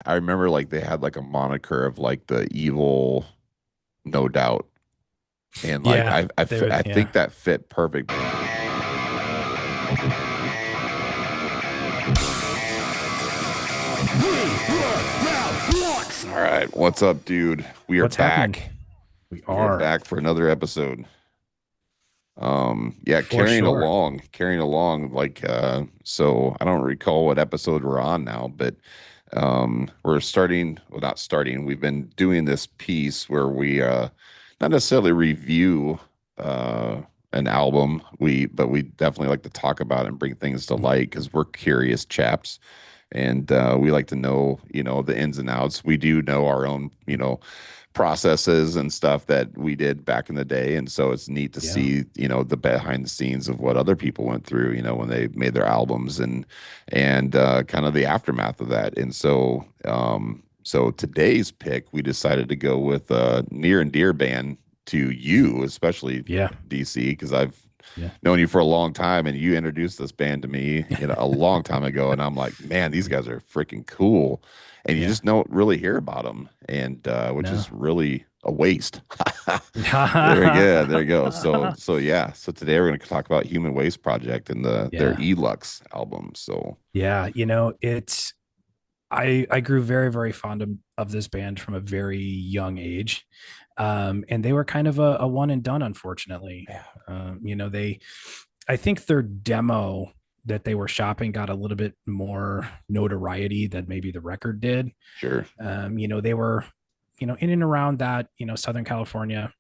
I remember like they had like a moniker of like the evil, no doubt, and like Yeah, I yeah. think that fit perfect. All right, what's up, dude? We are What's happening? back. We We are are back for another episode. Yeah, for sure. carrying along like so I don't recall what episode we're on now, but we're starting, well not starting. We've been doing this piece where we not necessarily review an album, but we definitely like to talk about it and bring things to Mhm. light because we're curious chaps and we like to know, the ins and outs. We do know our own, processes and stuff that we did back in the day. And so it's neat to Yeah. see, the behind the scenes of what other people went through, when they made their albums and kind of the aftermath of that. And so today's pick, we decided to go with a near and dear band to you, especially Yeah. DC, because I've Yeah. known you for a long time and you introduced this band to me, a long time ago. And I'm like, man, these guys are freaking cool. And you Yeah. just don't really hear about them. And which No. is really a waste. There we go. There you go. So yeah. So today we're going to talk about Human Waste Project and their Yeah. E-Lux album. So Yeah. It's I grew very, very fond of this band from a very young age. And they were kind of a one and done, unfortunately. yeah, They I think their demo that they were shopping got a little bit more notoriety than maybe the record did. sure. They were, in and around that, Southern California,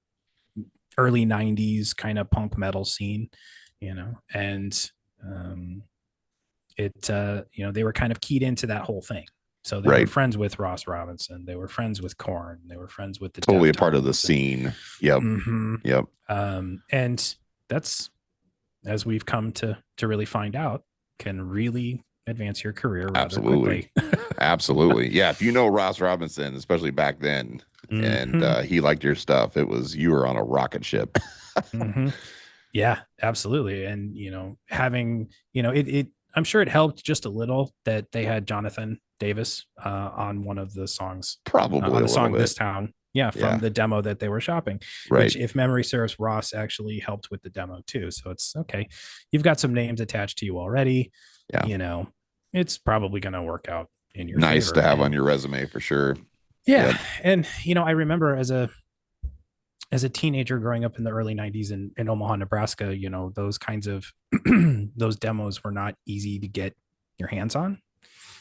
early 90s kind of punk metal scene, and um, they were kind of keyed into that whole thing. So they were Right. friends with Ross Robinson. They were friends with Korn. They were friends with the Totally a part of the Deftones. And scene. Yep. mm-hmm. Yep. And that's, as we've come to really find out, can really advance your career rather Absolutely. quickly. Absolutely. Yeah. If you know Ross Robinson, especially back then, and Mm-hmm. he liked your stuff, you were on a rocket ship. Mm-hmm. Yeah, absolutely. And having it I'm sure it helped just a little that they had Jonathan Davis on one of the songs, Probably on a the little song bit. This Town. Yeah, from Yeah. the demo that they were shopping, which, Right. if memory serves, Ross actually helped with the demo too. So it's okay. You've got some names attached to you already. Yeah. You know, it's probably going to work out in your Nice favor. to have on And your resume for sure. yeah, Yep. and I remember as a teenager growing up in the early 90s in Omaha, Nebraska, those kinds of those demos were not easy to get your hands on.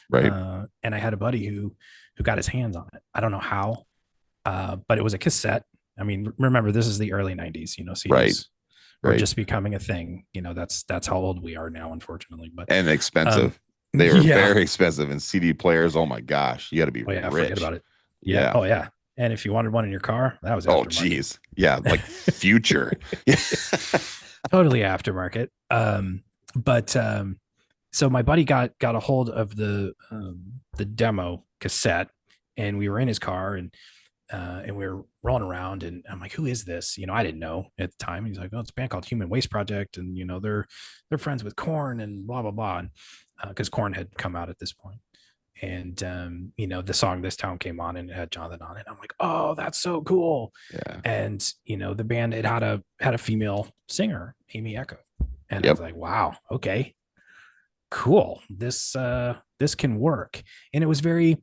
Right. And I had a buddy who got his hands on it. I don't know how, but it was a cassette. I mean, remember, this is the early 90s, Right. CDs were Right. just becoming a thing. That's how old we are now, unfortunately. But And um expensive. They were yeah. very expensive. And CD players, oh my gosh, you got to be Oh yeah, forget rich. about it. Yeah. Yeah. Oh yeah. And if you wanted one in your car, that was Oh, aftermarket. geez. Yeah. Like future. Yeah. Totally aftermarket. But so my buddy got a hold of the demo cassette, and we were in his car, and we were rolling around, and I'm like, who is this? I didn't know at the time. He's like, oh, it's a band called Human Waste Project, and they're friends with Korn and blah blah blah, and because Korn had come out at this point. And the song This Town came on, and it had Jonathan on it. I'm like, oh, that's so cool. Yeah. And the band had a female singer, Aimee Echo. And I was Yep. like, wow, okay, cool. This can work. And it was very,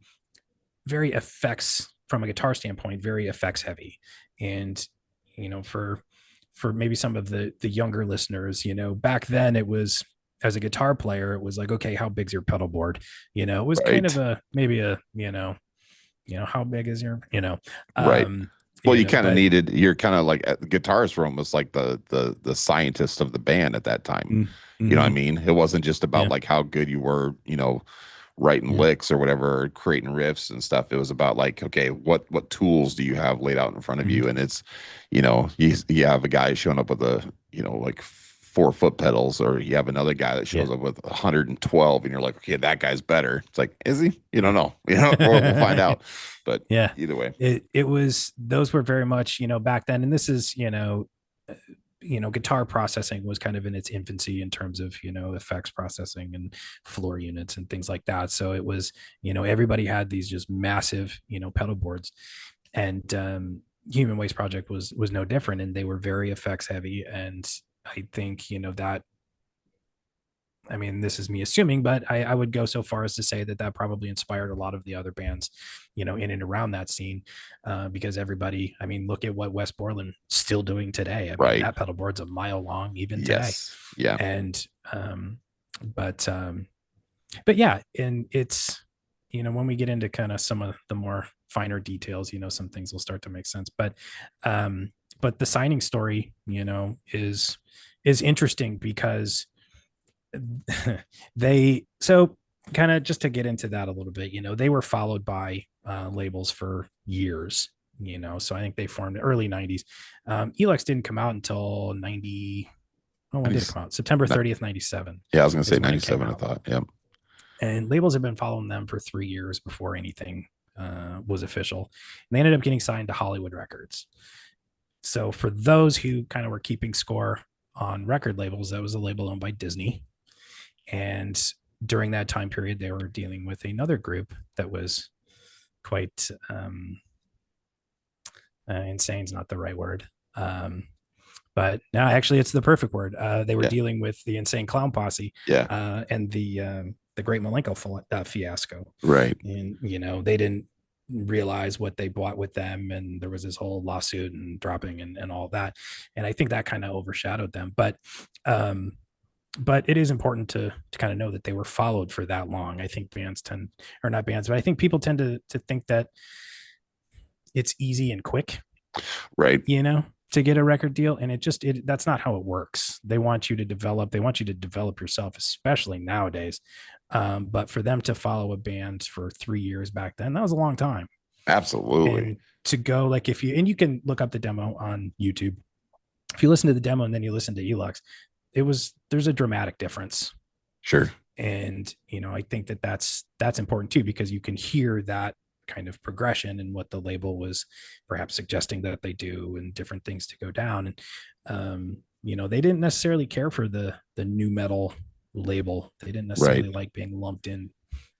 very effects, from a guitar standpoint, very effects heavy. And for maybe some of the younger listeners, back then it was, as a guitar player, it was like, okay, how big's your pedal board? It was kind of Right. a, maybe a, how big is your, Right. um, Well, you kind of but needed, you're kind of like the guitarist room was like the scientist of the band at that time. You know what I mm-hmm, mean? It wasn't just about yeah, like how good you were, writing yeah, licks or whatever, or creating riffs and stuff. It was about like, okay, what tools do you have laid out in front of mm-hmm, you? And it's, you have a guy showing up with like 4 foot pedals, or you have another guy that yeah, shows up with 112, and you're like, okay, that guy's better. It's like, is he? You don't yeah. know, we'll find out. But Yeah, either way, it was, those were very much, back then. And this is, guitar processing was kind of in its infancy in terms of, effects processing and floor units and things like that. So it was, everybody had these just massive, pedal boards, and Human Waste Project was no different, and they were very effects heavy. And I think, that, I mean, this is me assuming, but I would go so far as to say that that probably inspired a lot of the other bands, in and around that scene, because everybody, I mean, look at what Wes Borland's still doing today. I mean, Right. that pedal board's a mile long even today. Yes. Yeah. And, but, but yeah, and it's, when we get into kind of some of the more finer details, some things will start to make sense. But the signing story, is interesting because they, so kind of just to get into that a little bit, they were followed by labels for years, so I think they formed early 90s. E-Lux didn't come out until 90. Oh, when did it come out? September 30th, 97 Yeah, I was gonna say is when it came 97. I out. thought. Yeah. And labels have been following them for 3 years before anything was official. And they ended up getting signed to Hollywood Records. So for those who kind of were keeping score on record labels, that was a label owned by Disney. And during that time period, they were dealing with another group that was quite insane is not the right word. But now actually it's the perfect word. They were Yeah. dealing with the Insane Clown Posse, Yeah. and the Great Malenko fiasco. Right. And, they didn't realize what they bought with them. And there was this whole lawsuit and dropping and all that. And I think that kind of overshadowed them. But it is important to kind of know that they were followed for that long. I think bands tend, or not bands, but I think people tend to think that it's easy and quick, Right. to get a record deal. And that's not how it works. They want you to develop yourself, especially nowadays. But for them to follow a band for 3 years back then, that was a long time. Absolutely. And to go, like, you can look up the demo on YouTube. If you listen to the demo and then you listen to E-Lux, there's a dramatic difference. Sure. And, I think that's important too, because you can hear that kind of progression and what the label was perhaps suggesting that they do and different things to go down. And, they didn't necessarily care for the new metal label. They didn't necessarily Right. like being lumped in,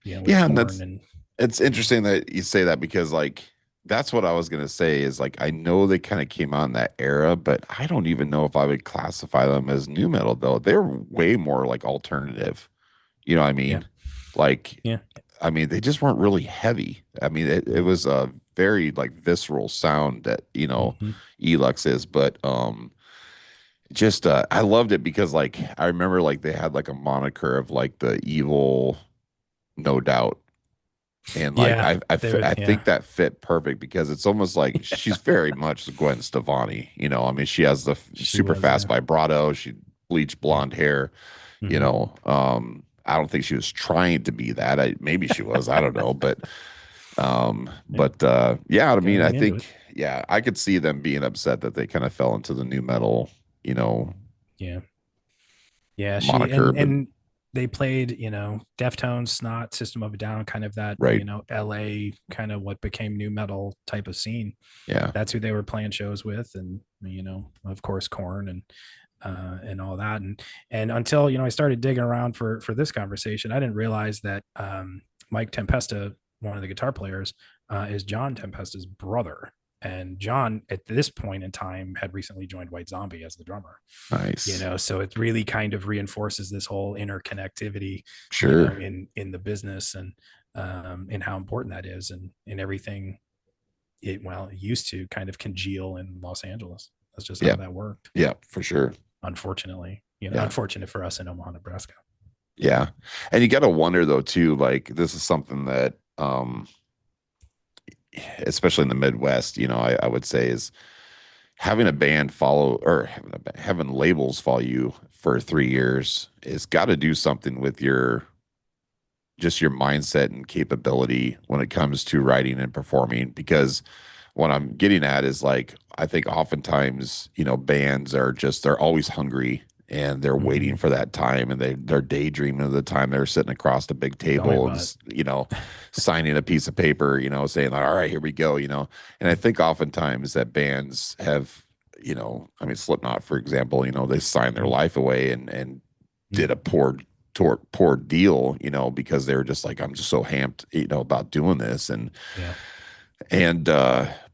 with Yeah, and Korn and it's interesting that you say that because like that's what I was gonna say is like I know they kind of came out in that era, but I don't even know if I would classify them as new metal though. They're way more like alternative. You know what I yeah, mean? Like yeah. I mean, they just weren't really heavy. I mean, it No. was a very like visceral sound that, Mm-hmm. Elux is, but just I loved it because like I remember like they had like a moniker of like the evil no doubt. And like Yeah, they would. I Yeah. think that fit perfect because it's almost like she's very much Gwen Stefani, I mean, she has the She super was. fast Yeah. vibrato, she bleached Yeah. blonde hair, Mm-hmm. I don't think she was trying to be that. Maybe she was, I don't know, Yeah. yeah, I Got mean, I really into it. think yeah, I could see them being upset that they kind of fell into the new metal, you know, Yeah. Yeah. She moniker, but and they played, Deftones, Snot, System of a Down, kind of that, right. LA kind of what became new metal type of scene. Yeah. That's who they were playing shows with, and of course, Korn and all that. And until I started digging around for this conversation, I didn't realize that Mike Tempesta, one of the guitar players, is John Tempesta's brother. And John, at this point in time, had recently joined White Zombie as the drummer. Nice. So it really kind of reinforces this whole interconnectivity, Sure. in the business, and how important that is, and everything. It used to kind of congeal in Los Angeles. That's just Yeah. how that worked. Yeah, for sure. Unfortunately, Yeah. unfortunate for us in Omaha, Nebraska. Yeah. And you got to wonder though too, like this is something that especially in the Midwest, I would say is having a band follow or having labels follow you for 3 years is got to do something with your just your mindset and capability when it comes to writing and performing because what I'm getting at is like I think oftentimes, bands they're always hungry and they're waiting Mm-hmm. for that time and they're daydreaming of the time they're sitting across the big Tell me table and about signing a piece of paper, saying like, all right, here we go, and I think oftentimes that bands have I mean, Slipknot, for example, they signed their Mhm. life away and did a Mhm. poor deal, because they were just like, I'm just so hamped, about doing this. Yeah. And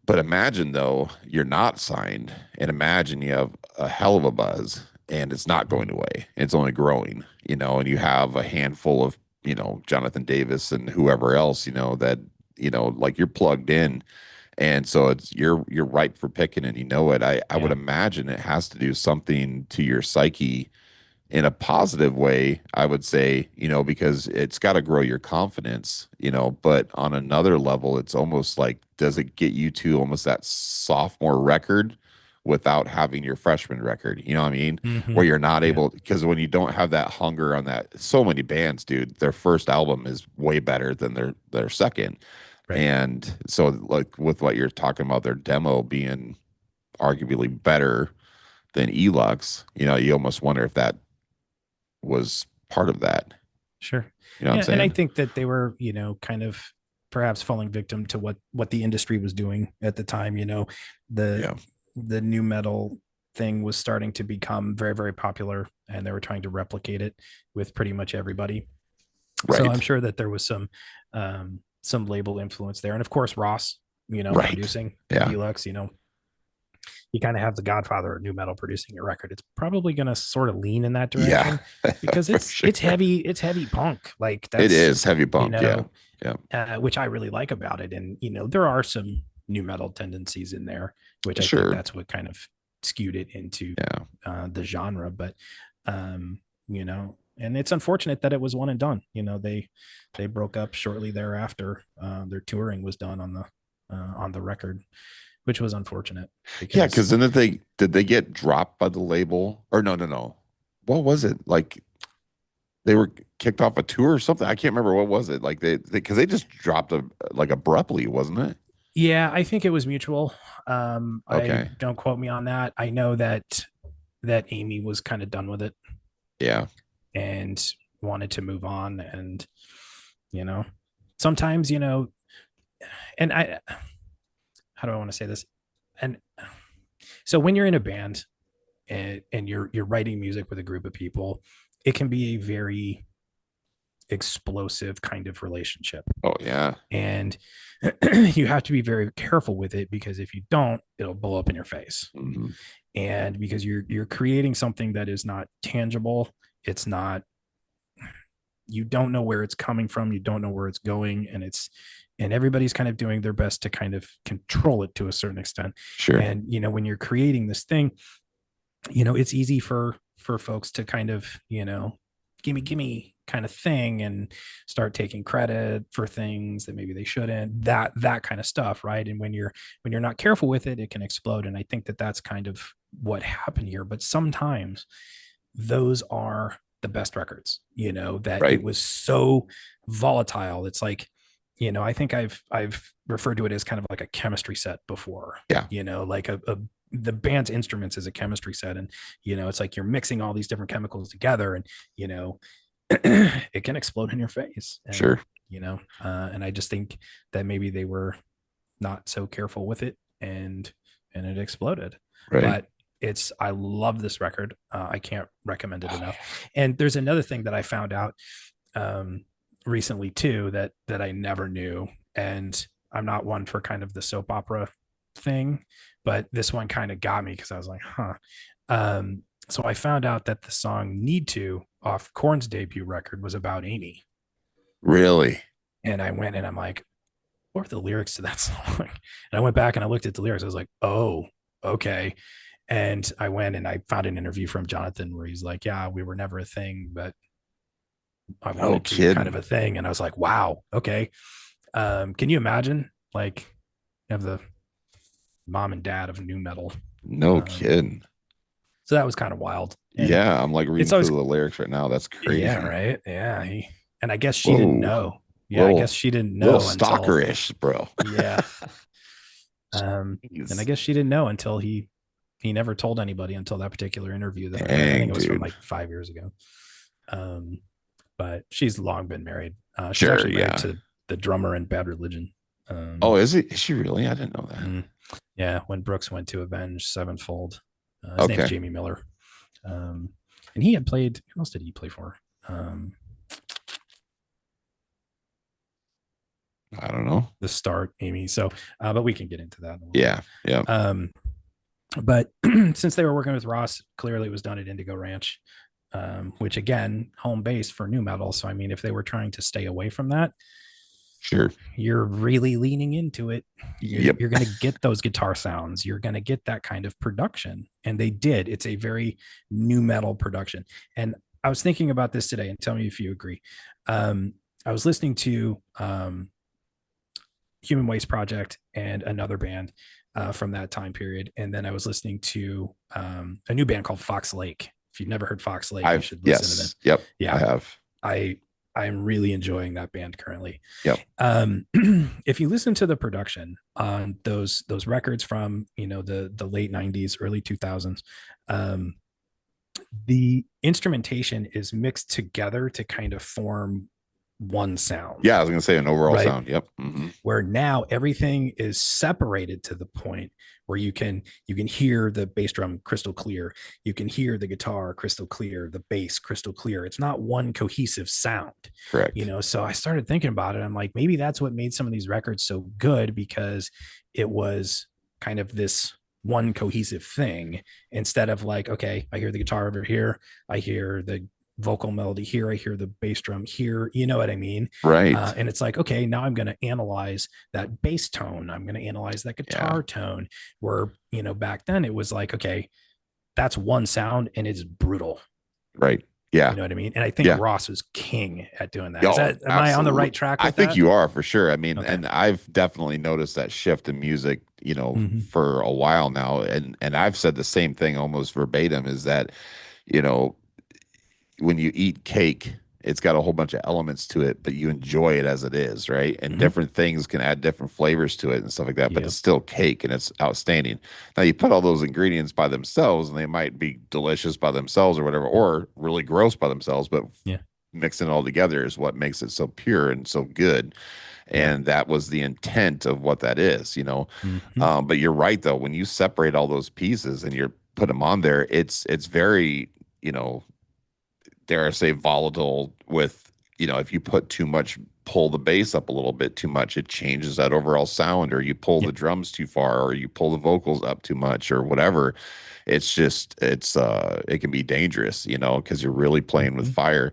but imagine though you're not signed, and imagine you have a hell of a buzz and it's not going Mhm. away. It's only growing, and you have a handful of, Jonathan Davis and whoever else, that, like you're plugged in. And so you're ripe for picking, and it. I would Yeah. imagine it has to do something to your psyche in a positive way, I would say, because it's got to grow your confidence, but on another level, it's almost like, does it get you to almost that sophomore record without having your freshman record? You know what I mean? Where Mhm. you're not Yeah. able, because when you don't have that hunger on that, so many bands, dude, their first album is way better than their second. Right. And so, like with what you're talking about, their demo being arguably better than E-Lux, you almost wonder if that was part of that. Sure. You know what I'm Yeah, and I saying? think that they were, kind of perhaps falling victim to what the industry was doing at the time. The Yeah. the new metal thing was starting to become very, very popular, and they were trying to replicate it with pretty much everybody. So I'm Right. sure that there was some label influence there, and of course Ross, Right. producing Yeah. E-Lux, you kind of have the godfather of new metal producing your record. It's probably going to sort of lean in that Yeah. direction because For it's sure. it's heavy, it's heavy punk. Like It that's, is heavy you punk. Yeah. know Yeah. which I really like about it. And there are some new metal tendencies in there, which I think Sure. that's what kind of skewed it into Yeah. the genre. But and it's unfortunate that it was one and done. They broke up shortly thereafter. Their touring was done on the record, which was unfortunate Yeah. because Because then did they get dropped by the label, or no, no, no? What was it? Like they were kicked off a tour or something? I can't remember. What was it? Like because they just dropped like abruptly, wasn't it? yeah, I think it was mutual. I Okay. don't quote me on that. I know that Aimee was kind of done with it Yeah. and wanted to move on. And you know, sometimes and I how do I want to say this? And so when you're in a band and you're writing music with a group of people, it can be a very explosive kind of relationship, Oh yeah. and you have to be very careful with it because if you don't, it'll blow up in your face. Hmm. And because you're creating something that is not tangible, it's not, you don't know where it's coming from, you don't know where it's going, and everybody's kind of doing their best to kind of control it to a certain extent. Sure. And when you're creating this thing, it's easy for folks to kind of gimme kind of thing and start taking credit for things that maybe they shouldn't, that kind of stuff, right? And when you're not careful with it, it can explode. And I think that that's kind of what happened here. But sometimes those are the best records, that it Right. was so volatile. It's like, I think I've referred to it as kind of like a chemistry set before, Yeah. like the band's instruments is a chemistry set. And it's like you're mixing all these different chemicals together, and it can explode in your face. And Sure. and I just think that maybe they were not so careful with it, and it exploded. Right. But I love this record. I can't recommend it enough. And there's another thing that I found out um, recently too that I never knew. And I'm not one for kind of the soap opera thing, but this one kind of got me because I was like, huh. So I found out that the song "Need to" off Korn's debut record was about Aimee. Really? And I went and I'm like, what are the lyrics to that song? And I went back and I looked at the lyrics. I was like, oh, okay. And I went and I found an interview from Jonathan where he's like, yeah, we were never a thing, but I No wanted to be kind of kidding. a thing. And I was like, wow, okay. Can you imagine like you have the mom and dad of new metal? No Um, kidding. so that was kind of wild. And Yeah, I'm like it's reading always, through the lyrics right now. That's yeah, crazy. right. Yeah. And I guess she didn't Whoa. know. Yeah. I guess Little she didn't little know until, stalkerish, bro. yeah. And I Jeez. guess she didn't know until he never told anybody until that particular interview that I read. I think Dang, it was from dude. like 5 years ago. Um, but she's long been married. She's Sure, actually married yeah. to the drummer in Bad Religion. Oh, is it? Is she really? I didn't know that. mm, yeah, when Brooks went to avenge Sevenfold, his name's Okay. Jamie Miller. Um, and he had played, who else did he play for? Um, I don't know. theSTART, Aimee. So, but we can get into that in a little bit. Yeah. Yeah. Um, but since they were working with Ross, clearly it was done at Indigo Ranch, which again, home base for new metal. So, I mean, if they were trying to stay away from that, Sure. you're really leaning into it. Yep. You're going to get those guitar sounds. You're going to get that kind of production. And they did. It's a very new metal production. And I was thinking about this today, and tell me if you agree. I was listening to Human Waste Project and another band from that time period. And then I was listening to a new band called Fox Lake. If you've never heard Fox Lake, you I've should listen to them. yes. Yep. I Yeah, have. I I'm really enjoying that band currently. Yep. If you listen to the production on those records from the late '90s, early 2000s, um, the instrumentation is mixed together to kind of form one sound, Yeah, I was gonna say an overall right? sound. Yep. Hmm. Where now everything is separated to the point where you can hear the bass drum crystal clear, you can hear the guitar crystal clear, the bass crystal clear. It's not one cohesive sound. Correct. So I started thinking about it. I'm like, maybe that's what made some of these records so good, because it was kind of this one cohesive thing, instead of like, okay, I hear the guitar over here, I hear the vocal melody here, I hear the bass drum here, you know what I mean? Right. And it's like, okay, now I'm going to analyze that bass tone, I'm going to analyze that Yeah. guitar tone, where back then it was like, okay, that's one sound and it's brutal. Right. Yeah. You know what I mean? And I think Yeah. Ross was king at doing that. Oh, Am I on the right absolutely. track I with think that? you are for sure. I mean, Okay. and I've definitely noticed that shift in music, Mm-hmm. for a while now. And I've said the same thing almost verbatim is that, you know, when you eat cake, it's got a whole bunch of elements to it, but you enjoy it as it is, right? And Mm-hmm. different things can add different flavors to it and stuff like that, but Yep. it's still cake and it's outstanding. Now you put all those ingredients by themselves and they might be delicious by themselves or whatever, or really gross by themselves, but Yeah. mixing it all together is what makes it so pure and so good. Yeah. And that was the intent of what that is. Mm-hmm. But you're right though, when you separate all those pieces and you're put them on there, it's very, you know, dare I say, volatile with, if you put too much, pull the bass up a little bit too much, it changes that overall sound, or you pull Yeah. the drums too far, or you pull the vocals up too much, or whatever. It can be dangerous, because you're really playing with Mm-hmm. fire.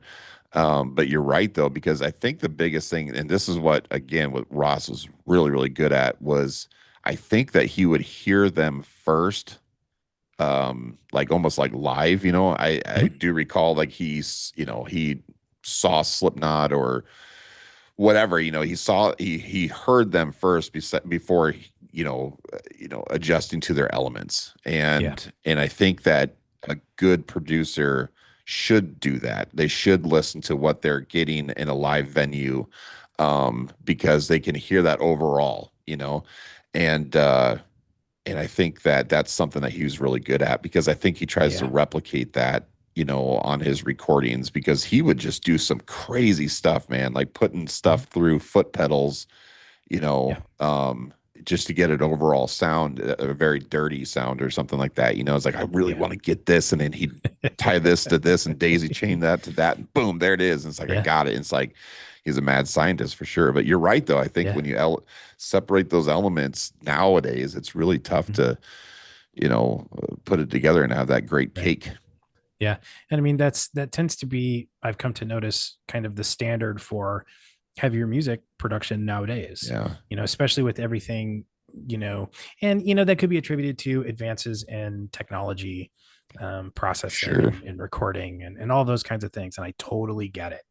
But you're right though, because I think the biggest thing, and this is what, again, what Ross was really, really good at was I think that he would hear them first, like almost like live. I Mm-hmm. do recall like he saw Slipknot or whatever. He heard them first before adjusting to their elements. Yeah. And I think that a good producer should do that. They should listen to what they're getting in a live venue, because they can hear that overall. And uh and I think that that's something that he was really good at, because I think he tries to Yeah. replicate that, on his recordings, because he would just do some crazy stuff, man, like putting Mm-hmm. stuff through foot pedals, you Yeah. know, just to get an overall sound, a very dirty sound or something like that. It's like, I really Yeah. want to get this. And then he'd tie this to this and daisy chain that to that. And boom, there it is. And it's like, I Yeah. got it. And it's like, he's a mad scientist for sure. But you're right, though. I think Yeah. when you separate those elements nowadays, it's really tough Mm-hmm. to, put it together and have that great Right. cake. Yeah. And I mean, that tends to be, I've come to notice, kind of the standard for heavier music production nowadays, Yeah, especially with everything, you know, and, that could be attributed to advances in technology, processing sure. and recording and all those kinds of things. And I totally get it,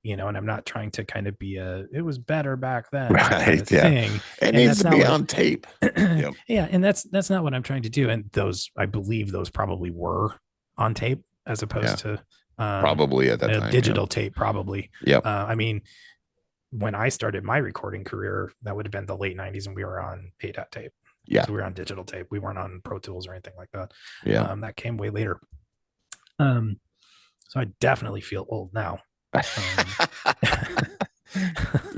and I'm not trying to kind of be it was better back then kind of Right. Yeah. thing. It And needs that's to not be what, on tape. Yep. yeah. And that's not what I'm trying to do. And I believe those probably were on tape as Yeah. opposed to Probably at that time. Yep. digital tape, probably. Yep. I mean, when I started my recording career, that would have been the late '90s, and we were on ADAT tape. Yeah. So we were on digital tape. We weren't on Pro Tools or anything like that. Yeah. That came way later. So I definitely feel old now. Um,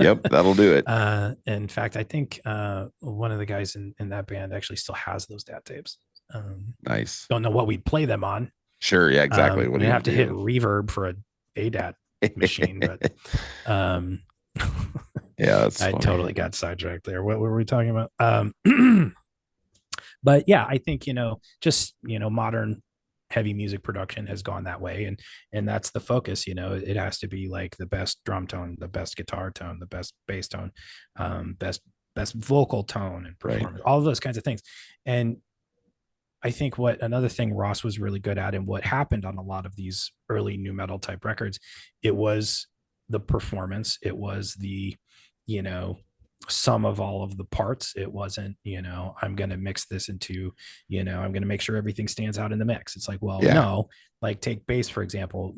Yep, that'll do it. In fact, I think one of the guys in that band actually still has those DAT tapes. Nice. Don't know what we'd play them on. Sure. Yeah, exactly. What And are I you have gonna to hit do? reverb for a ADAT machine, but um, Yeah, that's I funny. totally got sidetracked there. What were we talking about? But yeah, I think, just, modern heavy music production has gone that way, and that's the focus. It has to be like the best drum tone, the best guitar tone, the best bass tone, best vocal tone and Right. performance, all of those kinds of things. And I think what another thing Ross was really good at, and what happened on a lot of these early new metal type records, it was the performance. It was the, you know, sum of all of the parts. It wasn't, I'm going to mix this into, I'm going to make sure everything stands out in the mix. It's like, well, Yeah. no, like take bass, for example.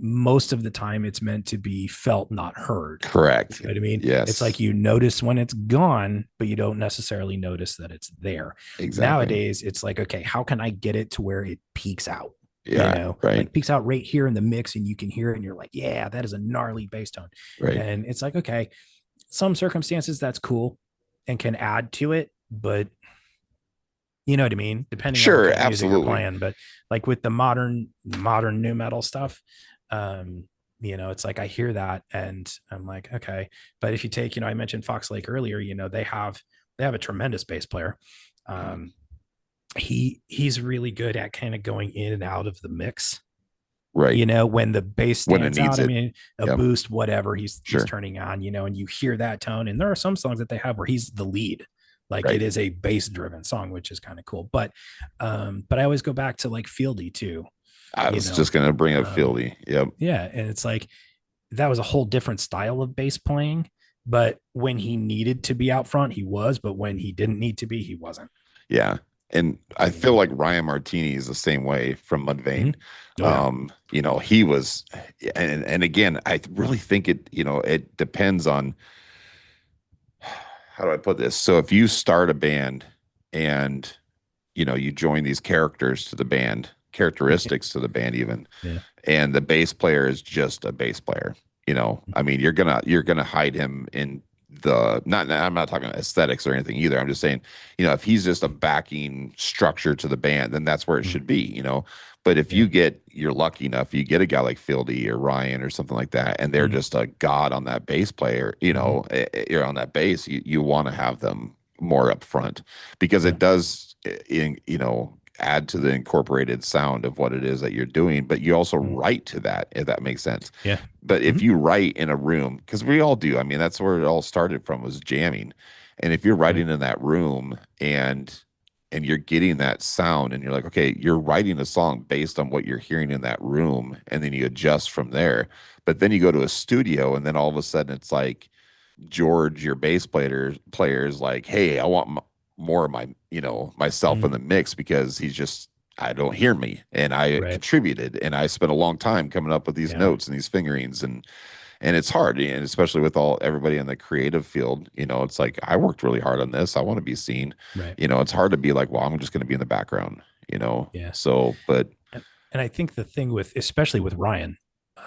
Most of the time it's meant to be felt, not heard. Correct. You know what I mean? It's like Yes. you notice when it's gone, but you don't necessarily notice that it's there. Exactly. Nowadays, it's like, okay, how can I get it to where it peaks out? Yeah. Right. Like peaks out right here in the mix, and you can hear it, and you're like, yeah, that is a gnarly bass tone. Right. And it's like, okay, some circumstances that's cool and can add to it, but you know what I mean? Depending on what Sure. kind of music you're Absolutely. playing. But like with the modern new metal stuff, um, it's like I hear that and I'm like, okay. But if you take, I mentioned Fox Lake earlier, they have a tremendous bass player. Mhm. Um, he's really good at kind of going in and out of the mix. Right. When the bass When it stands needs out, I it. mean, a Yep. boost, whatever he's Sure. turning on, and you hear that tone. And there are some songs that they have where he's the lead, like it Right. is a bass driven song, which is kind of cool. But I always go back to like Fieldy too, I you was know. just gonna bring up Um, Philly. Yep. yeah, and it's like that was a whole different style of bass playing. But when he needed to be out front, he was. But when he didn't need to be, he wasn't. Yeah. And I You feel know. like Ryan Martini is the same way from Mm-hmm. Mudvayne. Oh yeah. He was, and again, I really think it depends on, how do I put this? So if you start a band and you join these characters to the band, characteristics to the band even, Yeah. and the bass player is just a bass player. I mean, you're gonna hide him in the not. I'm not talking aesthetics or anything either. I'm just saying, if he's just a backing structure to the band, then that's where it Mm-hmm. should be. But if Yeah. you're lucky enough, you get a guy like Fieldy or Ryan or something like that, and they're Mm-hmm. just a god on that bass player. Mm-hmm. You're on that bass. You want to have them more up front because Yeah. it does, add to the incorporated sound of what it is that you're doing, but you also Mm-hmm. write to that, if that makes sense. Yeah. But if Mm-hmm. you write in a room, because we all do, I mean, that's where it all started from, was jamming. And if you're Yeah. writing in that room and you're getting that sound and you're like, okay, you're writing a song based on what you're hearing in that room, and then you adjust from there. But then you go to a studio and then all of a sudden it's like George, your bass players like, hey, I want more of myself in Mm-hmm. the mix because I don't hear me, and I Right. contributed, and I spent a long time coming up with these Yeah. notes and these fingerings, and it's hard, and especially with everybody in the creative field, it's like I worked really hard on this. I want to be seen. Right. It's hard to be like, well, I'm just going to be in the background. Yeah. So, but And I think the thing with, especially with Ryan,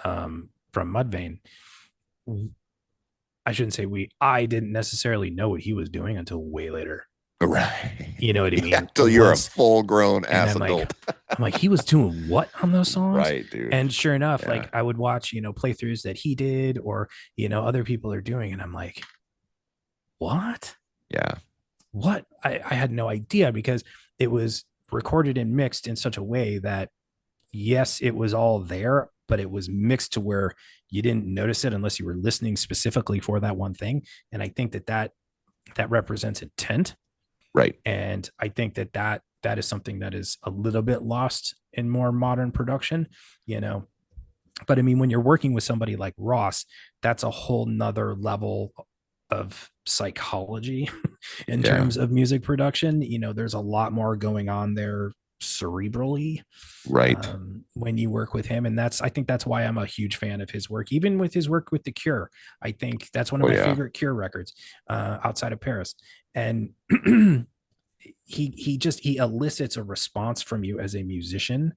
from Mudvayne, I shouldn't say I didn't necessarily know what he was doing until way later. right, You know what I yeah, mean? till you're a full grown And ass adult. I'm like, he was doing what on those songs? Right, dude. And sure enough, Yeah, like I would watch, playthroughs that he did, or, other people are doing. And I'm like, what? yeah, What? I had no idea, because it was recorded and mixed in such a way that, yes, it was all there, but it was mixed to where you didn't notice it unless you were listening specifically for that one thing. And I think that represents intent. right. And I think that is something that is a little bit lost in more modern production, you know. But I mean, when you're working with somebody like Ross, that's a whole nother level of psychology in Yeah, terms of music production. There's a lot more going on there cerebrally, right. when you work with him. And I think that's why I'm a huge fan of his work, even with his work with The Cure. I think that's one of Oh my yeah, favorite Cure records, outside of Paris. And he elicits a response from you as a musician,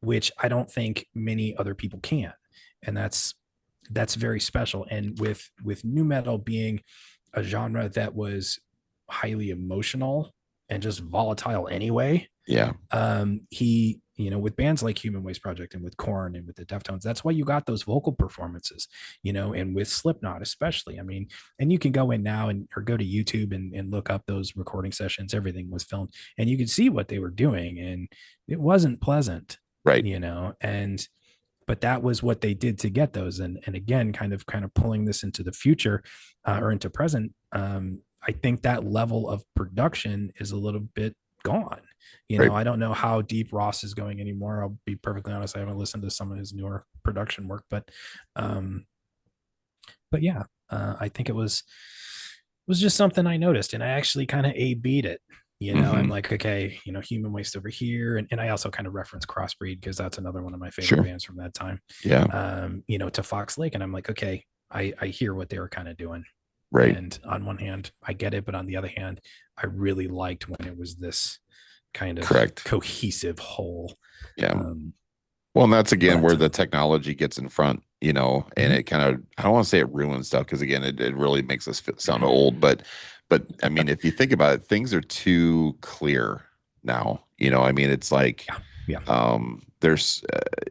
which I don't think many other people can. And that's very special. And with nu metal being a genre that was highly emotional and just volatile anyway, Yeah. he, with bands like Human Waste Project and with Korn and with the Deftones, that's why you got those vocal performances, and with Slipknot especially. I mean, and you can go in now and or go to YouTube and look up those recording sessions. Everything was filmed, and you could see what they were doing, and it wasn't pleasant, Right. and but that was what they did to get those. And again, kind of pulling this into the future, or into present. I think that level of production is a little bit gone. Right. I don't know how deep Ross is going anymore. I'll be perfectly honest, I haven't listened to some of his newer production work, um but yeah, I think it was just something I noticed, and I actually kind of A beat it. I'm Hmm. like, okay, Human Waste over here, and I also kind of reference Crossbreed because that's another one of my favorite Sure. bands from that time. Yeah. To Fox Lake, and I'm like, okay, I hear what they were kind of doing, Right. and on one hand, I get it, but on the other hand, I really liked when it was this kind of Correct. cohesive whole. Yeah. Um, Well, and that's again but where the technology gets in front, and mhm. it kind of, I don't want to say it ruins stuff because again, it really makes us sound old, but I mean, if you think about it, things are too clear now, I mean, it's like, Yeah, yeah, there's,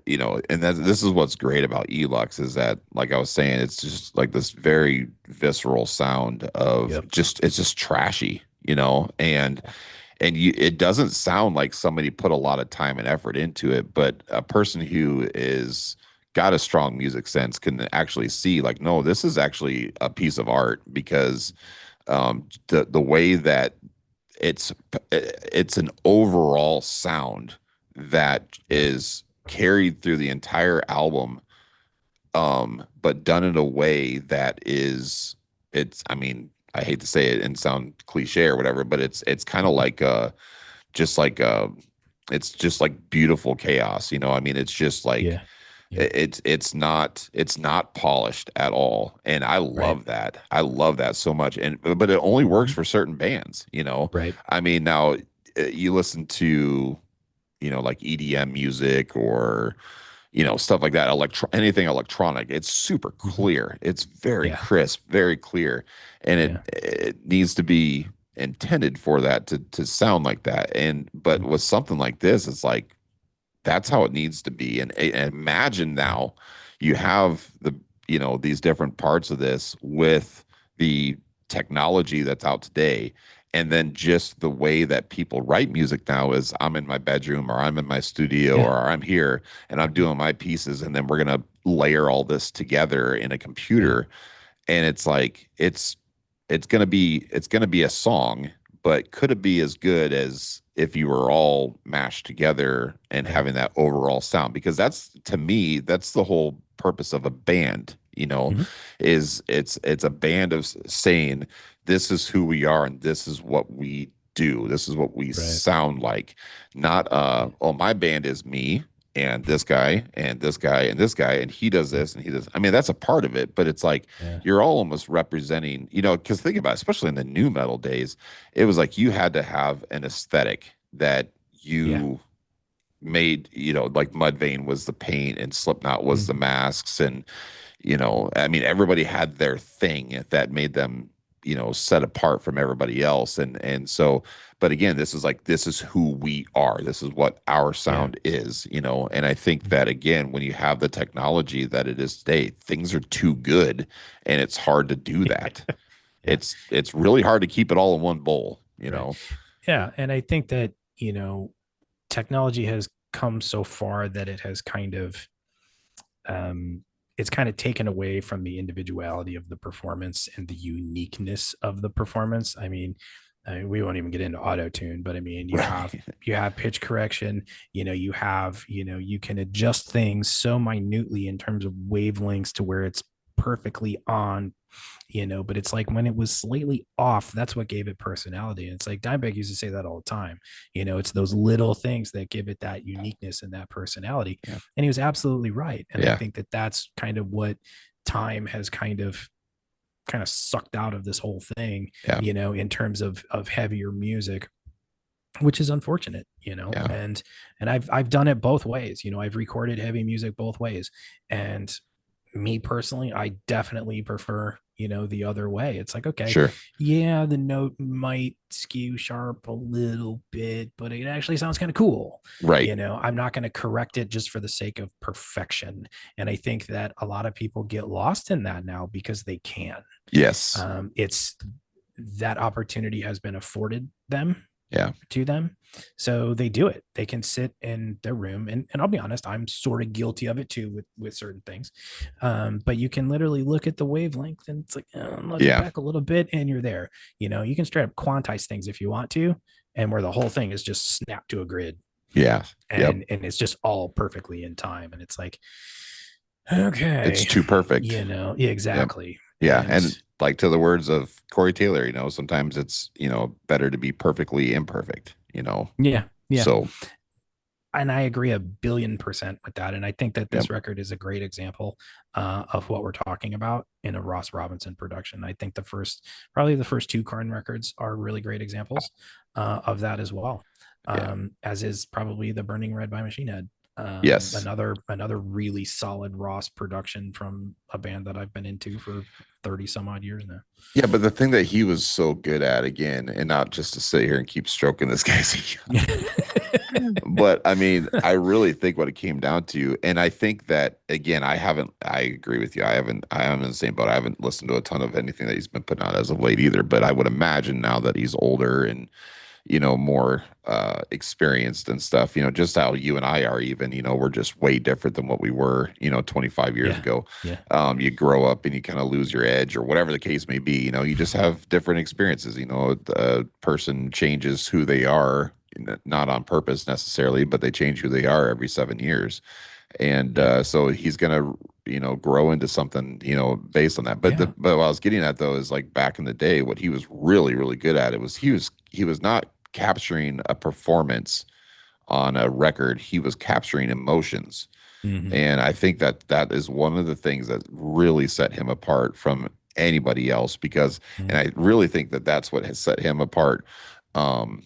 and this is what's great about E-Lux is that, like I was saying, it's just like this very visceral sound of yep, just, it's just trashy, and yeah, it doesn't sound like somebody put a lot of time and effort into it, but a person who is got a strong music sense can actually see like, no, this is actually a piece of art because the way that it's it's an overall sound that yeah, is carried through the entire album, but done in a way that is, it's, I mean, I hate to say it and sound cliche or whatever, but it's kind of like just like it's just like beautiful chaos, I mean, it's just like yeah, yeah, it's not polished at all, and right, I love that so much, and but it only works mhm, for certain bands, right, I mean, now you listen to like EDM music or stuff like that, anything electronic, it's super mhm, clear, it's very yeah, crisp, very clear, and it yeah, it needs to be intended for that to sound like that. And but mhm, with something like this, it's like that's how it needs to be. And imagine yeah, now you have these different parts of this with the technology that's out today, and then just the way that people write music now is I'm in my bedroom or I'm in my studio yeah, or I'm here and I'm mhm, doing my pieces, and then we're gonna layer all this together in a yeah, computer, and it's like it's gonna be a song, but could it be as good as if you were all mashed together and right, having that overall sound? Because that's, to me, that's the whole purpose of a band, mhm, is it's a band of saying this is who we are and this is what we do. This is what we right, sound like. Not yeah, oh, my band is me and this guy and this guy and this guy and he does mhm, this and he does. I mean, that's a part of it, but it's like yeah, you're all almost representing, because think about it, especially in the new metal days, it was like you had to have an aesthetic that yeah, you made, like Mudvayne was the paint and Slipknot was the mhm, masks. And, I mean, everybody had their thing that made them, set apart from everybody else. And so, but again, this is who we are. This is what our yeah, sound is, and I think mhm, that again, when you have the technology that it is today, things are too good and it's hard to do that. yeah, It's really hard to keep it all in one bowl, right, yeah. And I think that technology has come so far that it has um, it's kind of taken away from the individuality of the performance and the uniqueness of the performance. We won't even get into auto tune, but I mean, you have Right. you have pitch correction. You can adjust things so minutely in terms of wavelengths to where it's perfectly on, but it's like when it was slightly off, that's what gave it personality. And it's like Dimebag used to say that all the time. It's those little things that give it that uniqueness and that personality. Yeah. And he was absolutely right. And I Yeah. think that that's kind of what time has kind of sucked out of this whole thing, Yeah. in terms of heavier music, which is unfortunate, Yeah. and I've done it both ways. I've recorded heavy music both ways, and me personally, I definitely prefer, the other way. It's like, okay, Sure. yeah, the note might skew sharp a little bit, but it actually sounds kind of cool. Right. I'm not going to correct it just for the sake of perfection. And I think that a lot of people get lost in that now because they can. Yes. It's that opportunity has been afforded them Yeah. to them. So they do it. They can sit in their room. And I'll be honest, I'm sort of guilty of it too with certain things. But you can literally look at the wavelength and it's like, nudge it Yeah. back a little bit and you're there. You can straight up quantize things if you want to, and where the whole thing is just snapped to a grid Yeah. Yep. and it's just all perfectly in time. And it's like, It's okay, too perfect. yeah, Yep. exactly. Yeah. And And like to the words of Corey Taylor, sometimes it's, better to be perfectly imperfect. yeah, yeah. So, And I agree 1,000,000,000% with that. And I think that yep. this record is a great example of what we're talking about in a Ross Robinson production. I think probably the first two Karn records are really great examples of that as well. Yeah. As is probably the Burning Red by Machine Head. Yes. Another really solid Ross production from a band that I've been into for 30 some odd years now. Yeah, but the thing that he was so good at again, and not just to sit here and keep stroking this guy's ego, but I mean, I really think what it came down to, and I think that again, I agree with you. I am in the same boat. I haven't listened to a ton of anything that he's been putting out as of late either, but I would imagine now that he's older and more experienced and stuff, just how you and I are even, we're just way different than what we were, 25 years Yeah. ago. Yeah. You grow up and you kind of lose your edge or whatever the case may be, you just have different experiences, a person changes who they are, not on purpose necessarily, but they change who they are every 7 years. And Yeah. so he's gonna, grow into something, based on that. But Yeah. but what I was getting at though is like back in the day, what he was really, really good at it was he was not capturing a performance on a record. He was capturing emotions. Mm-hmm. And I think that that is one of the things that really set him apart from anybody else because, and Mm-hmm. I really think that that's what has set him apart. Um,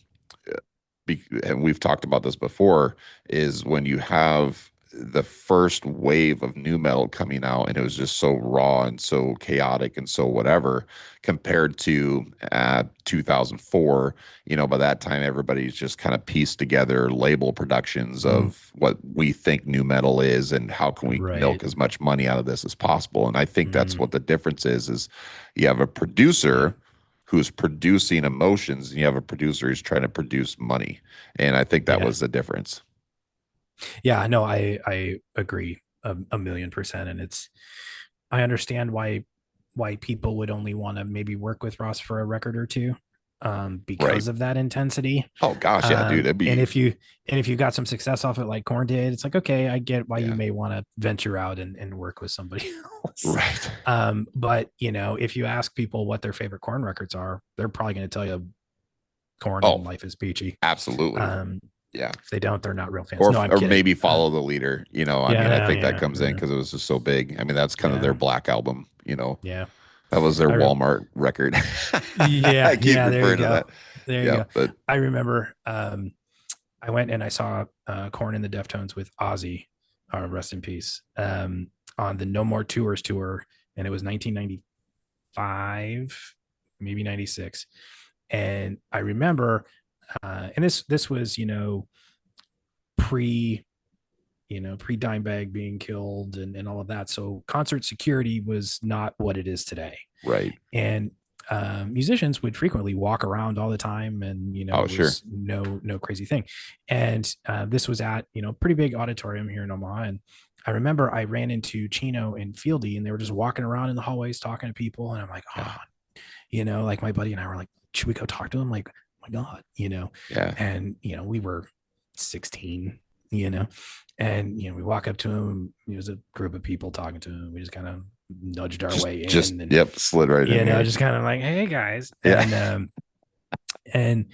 and we've talked about this before, is when you have the first wave of new metal coming out and it was just so raw and so chaotic and so whatever compared to 2004, by that time everybody's just kind of pieced together label productions Mm-hmm. of what we think new metal is and how can we Right. milk as much money out of this as possible. And I think that's Mm-hmm. what the difference is you have a Yeah. producer who's producing emotions and you have a producer who's trying to produce money. And I think that Yeah. was the difference. Yeah. No, I agree 1,000,000%. And I understand why people would only want to maybe work with Ross for a record or two, Right. because of that intensity. Oh gosh, yeah, dude. It'd And be if you got some success off it like Korn did, it's like, okay, I get why you yeah, may want to venture out and work with somebody else. right. But if you ask people what their favorite Korn records are, they're probably going to tell you Korn Oh, and Life is Peachy. absolutely. Um, Yeah. if they don't, they're not real fans. No, I'm Or kidding. maybe follow the leader. I mean, I Yeah, think that yeah, comes in because it was just so big. I mean, that's kind of their yeah, black album. yeah. That was their I rem- Walmart record. yeah, I keep yeah. There you referring to go. that. There you Yeah, go. but I remember. I went and I saw Korn and the Deftones with Ozzy, rest in peace, on the No More Tours tour, and it was 1995, maybe 96. And I remember, and this was pre pre Dimebag being killed and all of that. So concert security was not what it is today, right. and musicians would frequently walk around all the time, and Oh, it sure. was no crazy thing. And this was at pretty big auditorium here in Omaha, and I remember I ran into Chino and Fieldy, and they were just walking around in the hallways talking to people, and I'm like, Yeah. oh, like my buddy and I were like, should we go talk to him? Like, oh my God, Yeah. and we were 16, and we walk up to him. There's a group of people talking to him. We just kind of nudged our way Just in, and yep, slid right in here. just kind of like, hey guys, Yeah. and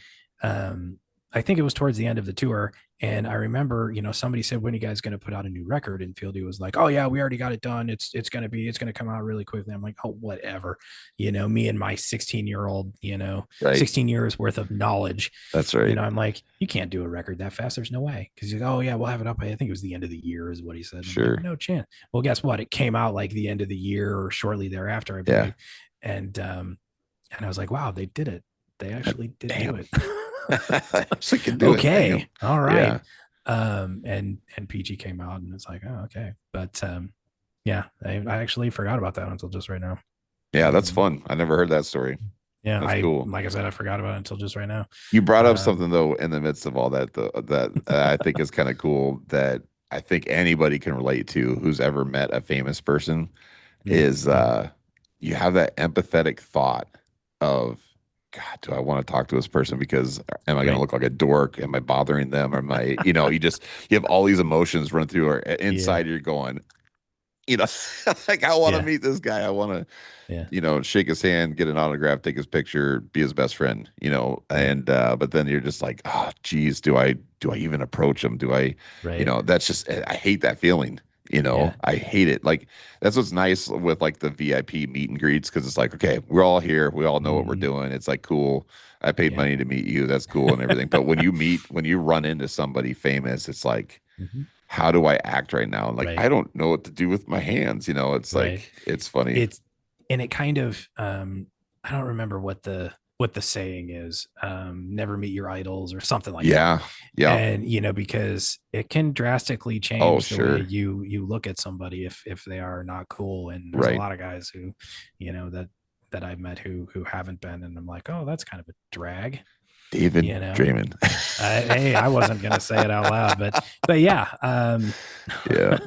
I think it was towards the end of the tour, And I remember, somebody said, "When are you guys going to put out a new record?" And Fieldy was like, "Oh yeah, we already got it done. It's gonna come out really quickly." I'm like, "Oh, whatever." Me and my 16-year-old, Right. 16 years worth of knowledge. That's right. I'm like, "You can't do a record that fast. There's no way." Because he's like, "Oh yeah, we'll have it up. I think it was the end of the year," is what he said. And I'm like, Sure. "No chance." Well, guess what? It came out like the end of the year or shortly thereafter, I Yeah. believe. And I was like, "Wow, they did it. They actually did do Damn. it." Actually can do it. Okay, Damn. all right. Yeah. And PG came out, and it's like, oh, okay. But yeah, I actually forgot about that until just right now. Yeah, that's um fun. I never heard that story. yeah, That's I cool. like I said, I forgot about it until just right now. You brought up um something though in the midst of all that though, that I think is kind of cool that I think anybody can relate to who's ever met a famous person is mhm. you have that empathetic thought of God, do I want to talk to this person because am I going to Right. look like a dork? Am I bothering them? Or am I, you have all these emotions run through or Yeah. inside you're going, you know, like I want to Yeah. meet this guy. I want to, Yeah. shake his hand, get an autograph, take his picture, be his best friend, Right. and but then you're just like, oh geez, do I even approach him? Do I, Right. that's just I hate that feeling. Yeah. I hate it. Like that's what's nice with like the VIP meet and greets because it's like, okay, we're all here, we all know what we're Hmm. doing. It's like cool. I paid Yeah. money to meet you. That's cool and everything. But when you run into somebody famous, it's like, Hmm. how do I act right now? Like Right. I don't know what to do with my hands. It's Right. like it's funny. It's and it kind of I don't remember what the saying is. Never meet your idols or something like that. Yeah. Yeah. And because it can drastically Oh, change the way sure. you look at somebody if they are not cool. And there's a Right. lot of guys who, that I've met who haven't been, and I'm like, oh, that's kind of a drag, David you know. Draymond. Hey, I wasn't gonna say it out loud, but yeah, Yeah.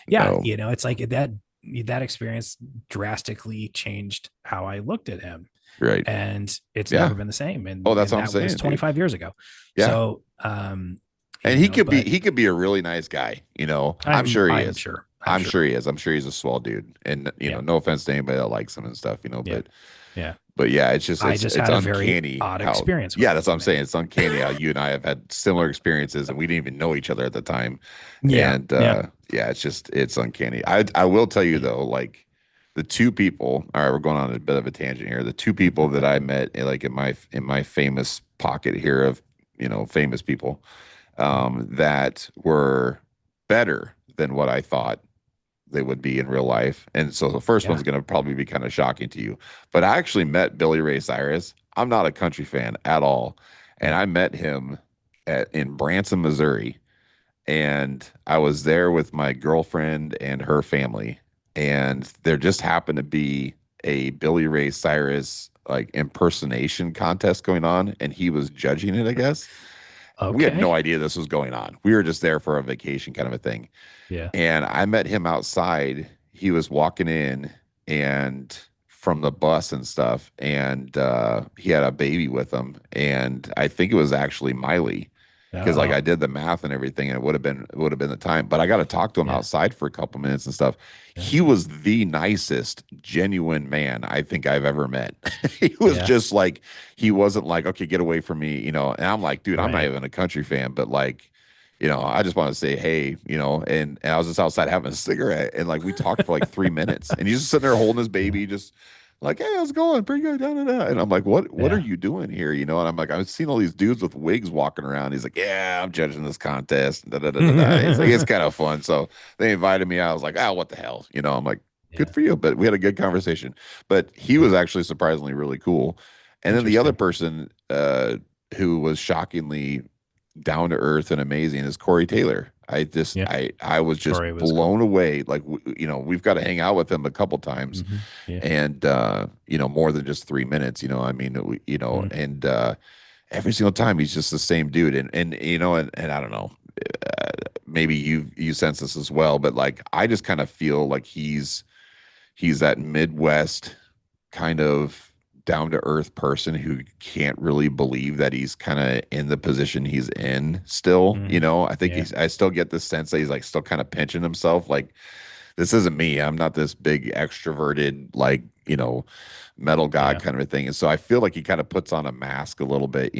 yeah, No. it's like that experience drastically changed how I looked at him, Right. and it's never Yeah. been the same. Oh, And that's what I'm that was saying, dude. 25 years ago. Yeah. So, And he could be but he could be a really nice guy, I'm I'm sure he I'm is. sure. I'm I'm sure. sure he is. I'm sure he's a swell dude. And Yeah. no offense to anybody that likes him and stuff, Yeah. Yeah. but yeah, it's just I just it's had a very uncanny odd how experience with yeah, him. that's what I'm Yeah. saying. It's uncanny how you and I have had similar experiences and we didn't even know each other at the time. Yeah. And Yeah. yeah, it's uncanny. I will tell you Yeah. though, like the two people, all right, we're going on a bit of a tangent here. The two people that I met like in my famous pocket here of, famous people that were better than what I thought they would be in real life. And so the first Yeah. one's going to probably be kind of shocking to you. But I actually met Billy Ray Cyrus. I'm not a country fan at all. And Yeah. I met him in Branson, Missouri. And I was there with my girlfriend and her family. And there just happened to be a Billy Ray Cyrus like impersonation contest going on. And he was judging it, I guess. We had no Okay. idea this was going on. We were just there for a vacation kind of a thing. Yeah. And I met him outside. He was walking in and from the bus and stuff, and he had a baby with him. And I think it was actually Miley, because like I Oh. did the math and everything, and it would have been the time. But I got to talk to him Yeah. outside for a couple minutes and stuff. Yeah. He was the nicest, genuine man I think I've ever met. He was Yeah. just like he wasn't like, okay, get away from me, And I'm like, dude, I'm not Right. even a country fan, but like I just want to say, hey, and I was just outside having a cigarette and like we talked for like 3 minutes and he's just sitting there holding his Yeah. baby, just like, hey, how's it going? Pretty good. Da, da, da. And I'm like, what are Yeah. you doing here? And I'm like, I've seen all these dudes with wigs walking around. He's like, yeah, I'm judging this contest. Da, da, da, da, da. He's like, it's kind of fun. So they invited me out. I was like, what the hell? I'm like, good Yeah. for you. But we had a good conversation. But he was actually surprisingly really cool. And then the other Interesting. person who was shockingly down to earth and amazing is Corey Taylor. Yeah. I was just Corey was cool. blown away. Like we've got to hang out with him a couple times, Yeah. and more than just 3 minutes. I mean, Mm. and every single time he's just the same dude. And I don't know, maybe you sense this as well, but like I just kind of feel like he's that Midwest kind of down to earth person who can't really believe that he's kind of in the position he's in still. Hmm. I think Yeah. I still get the sense that he's like still kind of pinching himself. Like this isn't me. I'm not this big extroverted, like, metal god Yeah. kind of a thing. And so I feel like he kind of puts on a mask a little bit,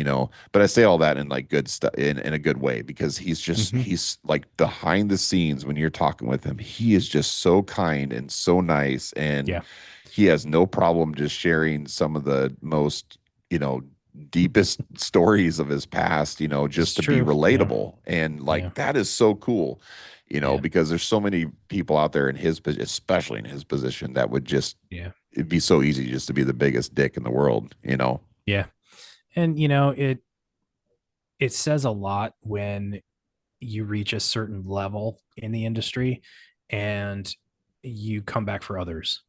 but I say all that in like good stuff, in a good way, because Hmm. he's like behind the scenes when you're talking with him, he is just so kind and so nice. And Yeah. he has no problem just sharing some of the most, you know, deepest stories of his past, It's just to be true. Yeah. relatable. And Yeah. like that is so cool, Yeah. because there's so many people out there in especially in his position, that would just, Yeah. it'd be so easy just to be the biggest dick in the world. Yeah. And it says a lot when you reach a certain level in the industry and you come back for others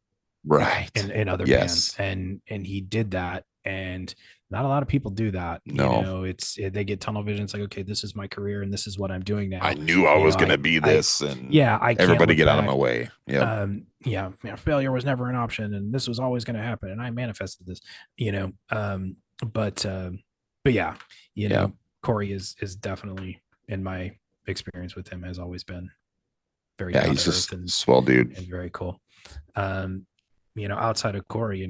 Right. in other bands, Yes. and he did that, and not a lot of people do that. No. They get tunnel vision. It's like, okay, this is my career and this is what I'm doing I now. knew I was I gonna be I this, and yeah, I can't everybody look get out of my back. way. Yep. Yeah, failure was never an option and this was always going to happen and I manifested this, you know but but yeah, you Yeah. know Corey is definitely, in my experience with him, has always been very Yeah. down He's to just earth swell dude. and very cool. um Outside of Corey,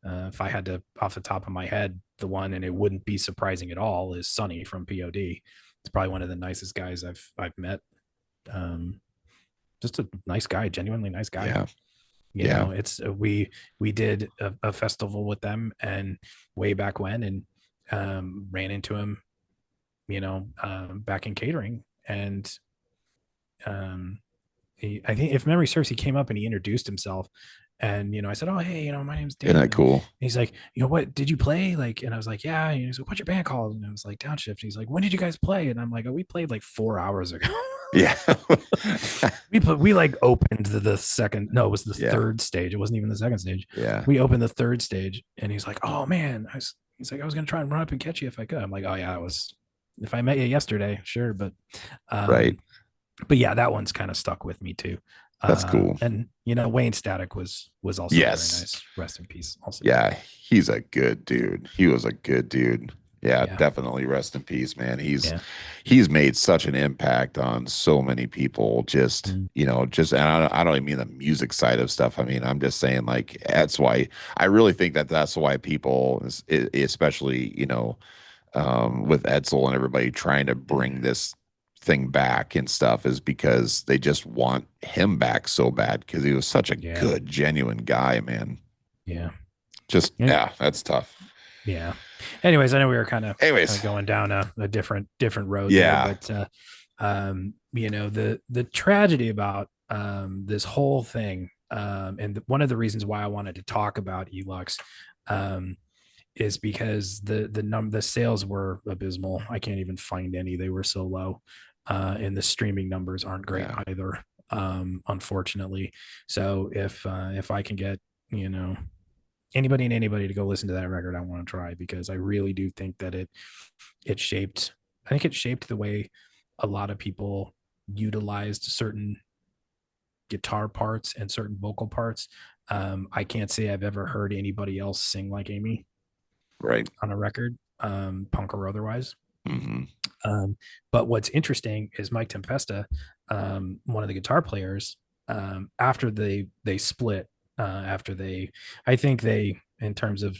if I had to, off the top of my head, the one, and it wouldn't be surprising at all, is Sonny from POD. It's probably one of the nicest guys I've met. um just a nice guy, genuinely nice guy. Yeah. Yeah. It's we did a festival with them, and way back when, and ran into him, back in catering, and um I think, if memory serves, he came up and he introduced himself. And I said, "Oh, hey, my name's Isn't Dan." that And cool? he's like, "What did you play?" Like, and I was like, "Yeah." And he's like, "What's your band called?" And I was like, "Downshift." And he's like, "When did you guys play?" And I'm like, "Oh, we played like 4 hours ago." Yeah. We like opened the second, no, it was the Yeah. third stage. It wasn't even the second stage. Yeah. We opened the third stage, and he's like, "Oh man," he's like, "I was gonna try and run up and catch you if I could." I'm like, "Oh yeah, it was, if I met you yesterday, sure." Right. Um, but yeah, that one's kind of stuck with me too. That's cool. And Wayne Static was also very Yes. nice. Rest in peace. Also too. Yeah, he's a good dude. He was a good dude. Yeah, Yeah, definitely rest in peace, man. yeah, He's made such an impact on so many people. Just, mm, and I don't even mean the music side of stuff. I mean, I'm just saying, like, that's why I really think that that's why people, especially, with Edsel and everybody trying to bring this thing back and stuff, is because they just want him back so bad, because he was such a yeah, good, genuine guy, man. yeah, Just, and yeah, that's tough. yeah. Anyways, I know we were kind of Anyways, going down a different road there, yeah, but the tragedy about this whole thing, and one of the reasons why I wanted to talk about E-Lux, um, is because the sales were abysmal. I can't even find any. They were so low, and the streaming numbers aren't great yeah, either, unfortunately. So if I can get, you know anybody and anybody to go listen to that record, I want to try, because I really do think that it shaped. I think it shaped the way a lot of people utilized certain guitar parts and certain vocal parts. I can't say I've ever heard anybody else sing like Aimee right. on a record, punk or otherwise. Hmm. Um, but what's interesting is Mike Tempesta, one of the guitar players, after they split, after they, I think they, in terms of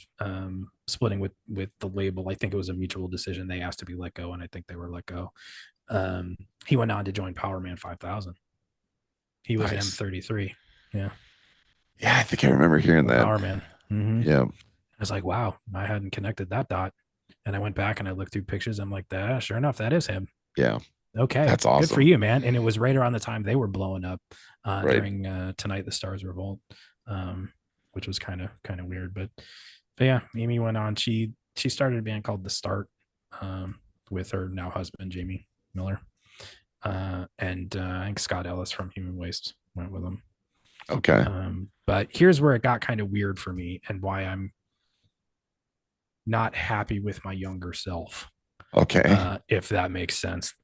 splitting with the label, I think it was a mutual decision. They asked to be let go, and I think they were let go. He went on to join Powerman 5000. He was an Nice. M33. Yeah, Yeah, I think I remember hearing the that. Powerman. Mm-hmm. Yeah, I was like, wow, I hadn't connected that dot. And I went back and I looked through pictures. I'm like, sure enough, that is him. yeah, Okay, that's good for awesome. you, man. And it was right around the time they were blowing up, Right. during Tonight the Stars Revolt, which was kind of weird. But yeah, Amy went on. She started a band called theSTART, with her now husband Jamie Miller, and I think Scott Ellis from Human Waste went with them. Okay. But here's where it got kind of weird for me, and why I'm not happy with my younger self, Okay. if that makes sense.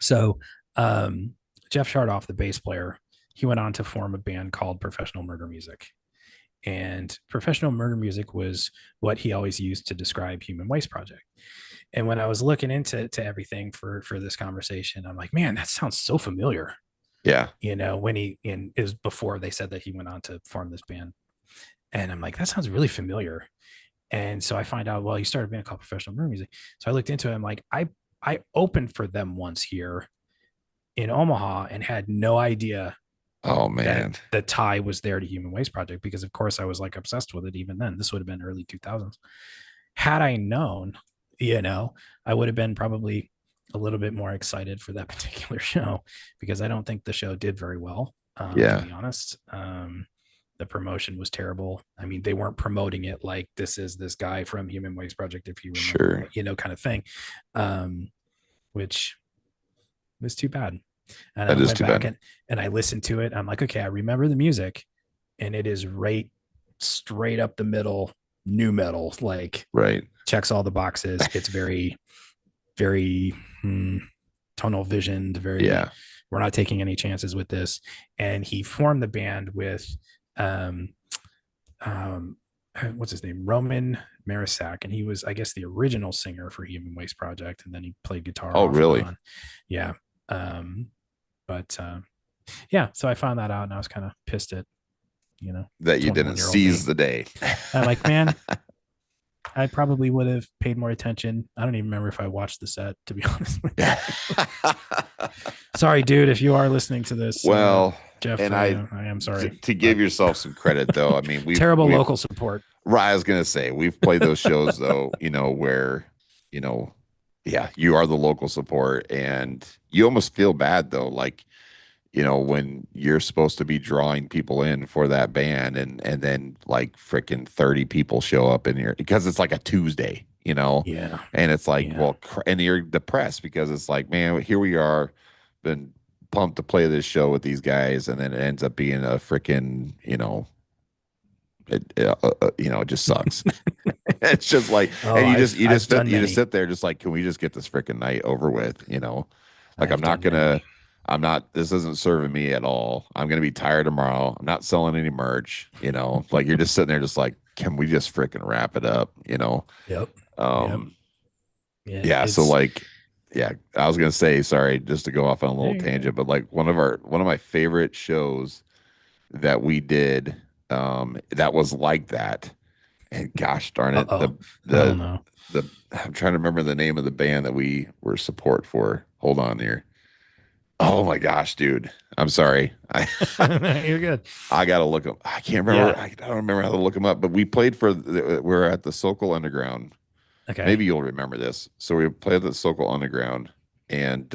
So, Jeff Shardoff, the bass player, he went on to form a band called Professional Murder Music. And Professional Murder Music was what he always used to describe Human Waste Project. And when I was looking into everything for this conversation, I'm like, man, that sounds so familiar. Yeah. when he in is before they said that he went on to form this band. And I'm like, that sounds really familiar. And so I find out, well, he started a band called Professional Brew Music. So I looked into it. I'm like, I opened for them once here in Omaha and had no idea Oh that man. the tie was there to Human Waste Project, because of course I was like obsessed with it even then. This would have been early 2000s. Had I known, I would have been probably a little bit more excited for that particular show, because I don't think the show did very well, to Yeah. be honest. The promotion was terrible. I mean, they weren't promoting it like this is this guy from Human Waste Project, if you remember, Sure. kind of thing, um, which was too bad. And I That is went too back bad. and I listened to it. I'm like, okay, I remember the music, and it is right straight up the middle, new metal, like Right. checks all the boxes. It's very, very tunnel visioned, very, Yeah. we're not taking any chances with this. And he formed the band with um um what's his name? Roman Marisak. And he was, I guess, the original singer for Human Waste Project. And then he played guitar Oh, off and really? on. Yeah. Um, but yeah, so I found that out and I was kind of pissed at, That you didn't 21-year-old me. seize the day. I'm like, man, I probably would have paid more attention. I don't even remember if I watched the set, to be honest with you. Sorry, dude, if you are listening to this, Well, Jeff, and I am sorry, to but give yourself some credit though, I mean, terrible we've local support. right, I was gonna say we've played those shows though, where, you know, yeah, you are the local support and you almost feel bad though, like, when you're supposed to be drawing people in for that band and then like freaking 30 people show up in here because it's like a Tuesday. Yeah, And it's like, yeah. well, and you're depressed because it's like, man, here we are, been pumped to play this show with these guys, and then it ends up being a freaking, it just sucks. It's just like, Oh, and you just I've done you just many. sit there just like, can we just get this freaking night over with? Like I've done many. I'm not, this isn't serving me at all. I'm gonna be tired tomorrow. I'm not selling any merch. Like you're just sitting there just like, can we just freaking wrap it up? Yep. Yep. Um, Yeah. yeah, so It's like, yeah, I was gonna say, sorry, just to go off on a little there you go. tangent, but like one of my favorite shows that we did, that was like that. And gosh darn Uh it, oh. Oh the no. the I'm trying to remember the name of the band that we were support for. Hold on here. Oh my gosh, dude. I'm sorry. You're good. I gotta look them. I can't remember. Yeah. I don't remember how to look them up. But we played we're at the Sokol Underground. Okay. Maybe you'll remember this. So we played at the Sokol Underground, and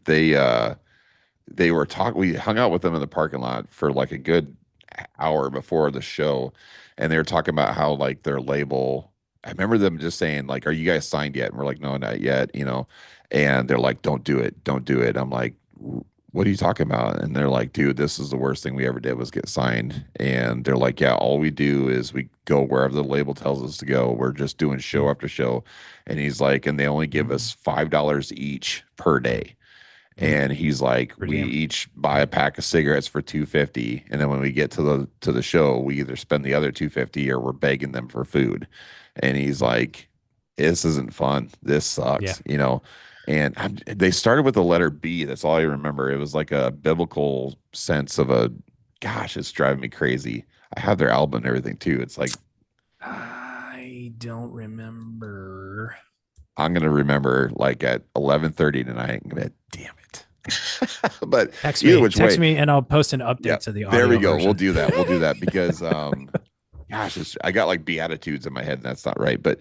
they uh they were talking. We hung out with them in the parking lot for like a good hour before the show, and they were talking about how like their label. I remember them just saying like, "Are you guys signed yet?" And we're like, "No, not yet." And they're like, "Don't do it, don't do it." I'm like, "What are you talking about?" And they're like, "Dude, this is the worst thing we ever did was get signed." And they're like, "Yeah, all we do is we go wherever the label tells us to go. We're just doing show Mm, after show." And he's like, "And they only give mm, us $5 each per day." mm. And he's like, Per we diem. each buy Mm, a pack of cigarettes for 250, and then when we get to the show, we either spend the other 250 or we're begging them for food. And he's mm. like, this isn't fun, this Yeah. sucks. And they started with the letter B. That's all I remember. It was like a biblical sense of a, gosh, it's driving me crazy. I have their album and everything too. It's like, I don't remember. I'm gonna remember like at 11:30 tonight. I'm gonna, damn it. But either which Text way, me, and I'll post an yeah, update to the there we audio go. We'll version. do that. We'll do that because gosh, I got like beatitudes in my head and that's not right. But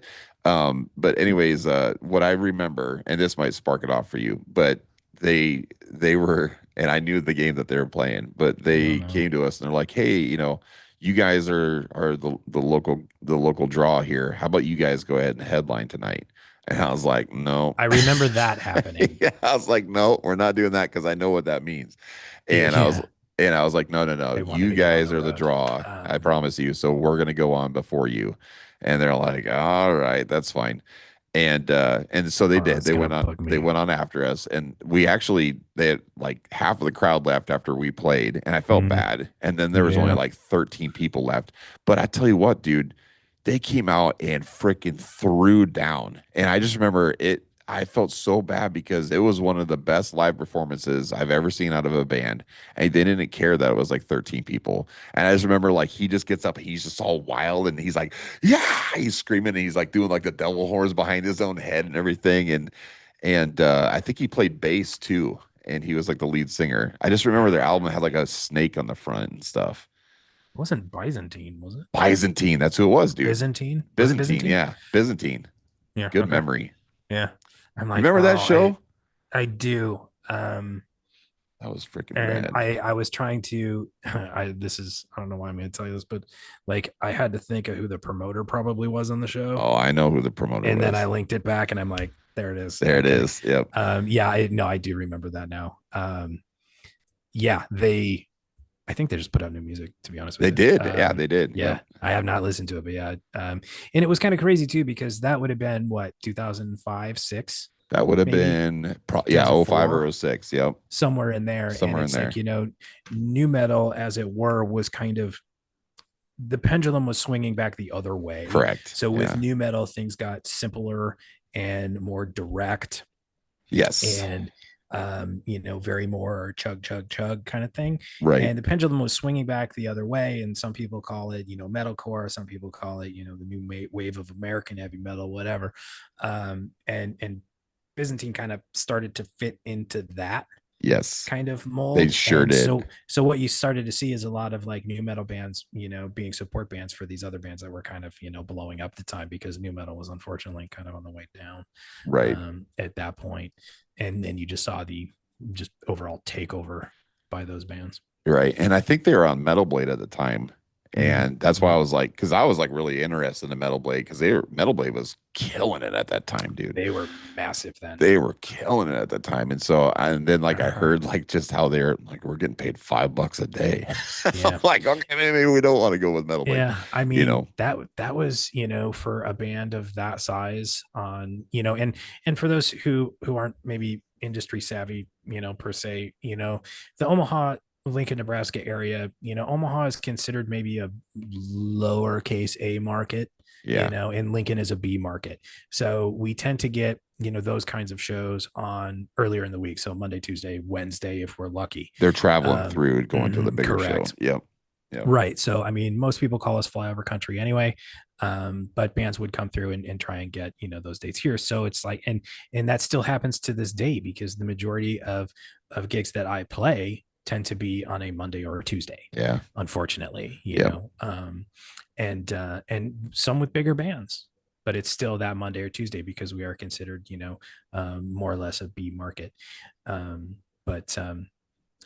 anyways, what I remember, and this might spark it off for you, but they were, and I knew the game that they were playing, but Oh they no. came to us and they're like, "Hey, you guys are the local draw here. How about you guys go ahead and headline tonight?" And I was like, "No." I remember that happening. Yeah, I was like, "No, we're not doing that because I know what that means." Yeah, And I was yeah. and I was like, "No, no, no. They wanted You to get on guys the are the road. draw. I promise you. So we're gonna go on before you." And they're like, "All right, that's fine." And so they Oh, did. it's gonna bug They me. went on after us, and they had like half of the crowd left after we played, and I felt Mm, bad. And then there was only yeah. like 13 people left. But I tell you what, dude, they came out and freaking threw down. And I just remember it. I felt so bad because it was one of the best live performances I've ever seen out of a band. And they didn't care that it was like 13 people. And I just remember like he just gets up, he's just all wild and he's like, yeah, he's screaming and he's like doing like the devil horns behind his own head and everything. And I think he played bass too. And he was like the lead singer. I just remember their album had like a snake on the front and stuff. It wasn't Byzantine, was it? Byzantine, that's who it was, dude. Byzantine? Was it Byzantine, Byzantine? yeah. Byzantine. Yeah. Good Okay. memory. Yeah. I'm You like, remember that oh, show? I do. That was freaking And rad. I was trying to I don't know why I'm gonna tell you this, but like I had to think of who the promoter probably was on the show. Oh, I know who the promoter And then I was. linked it back and I'm like, there it is There right it there. is. Yep. Yeah, no, I do remember that now. Yeah, I think they just put out new music, to be honest with They you. did. Yeah, they did. Yeah, Yep. I have not listened to it, but yeah. And it was kind of crazy too, because that would have been what, 2005, six, That would have maybe been yeah, oh five or 2004, oh six. Yep. somewhere in there. And Somewhere in it's like, there. new metal, as it were, was kind of, the pendulum was swinging back the other way. Correct. So with Yeah. new metal, things got simpler and more direct, Yes. and very more chug chug chug kind of thing. Right. And the pendulum was swinging back the other way, and some people call it metalcore, some people call it the new wave of American heavy metal, whatever. And Byzantine kind of started to fit into that Yes. kind of They mold. sure And did. so what you started to see is a lot of like new metal bands, being support bands for these other bands that were kind of, blowing up the time, because new metal was unfortunately kind of on the way down Right. at that point. And then you just saw the just overall takeover by those bands. Right. And I think they were on Metal Blade at the time. And that's why I Mm-hmm. was like, because I was like really interested in Metal Blade because Metal Blade was killing it at that time, dude. They were massive then. They were killing it at the time. And so, and then like I heard like just how they're like, we're getting paid $5 a day. I'm Yeah. like, okay, maybe we don't want to go with Metal Blade, Yeah, I you mean know? that was, for a band of that size, on, and for those who aren't maybe industry savvy, per se, the Omaha, Lincoln, Nebraska area, Omaha is considered maybe a lowercase a market, Yeah. and Lincoln is a B market. So we tend to get, those kinds of shows on earlier in the week. So Monday, Tuesday, Wednesday, if we're lucky. They're traveling through going to the bigger show. Correct. Yep. Yep. Right. So, I mean, most people call us flyover country anyway. But bands would come through and try and get, those dates here. So it's like, and that still happens to this day, because the majority of gigs that I play tend to be on a Monday or a Tuesday, Yeah. unfortunately, Yep. and some with bigger bands, but it's still that Monday or Tuesday, because we are considered, more or less a B market. But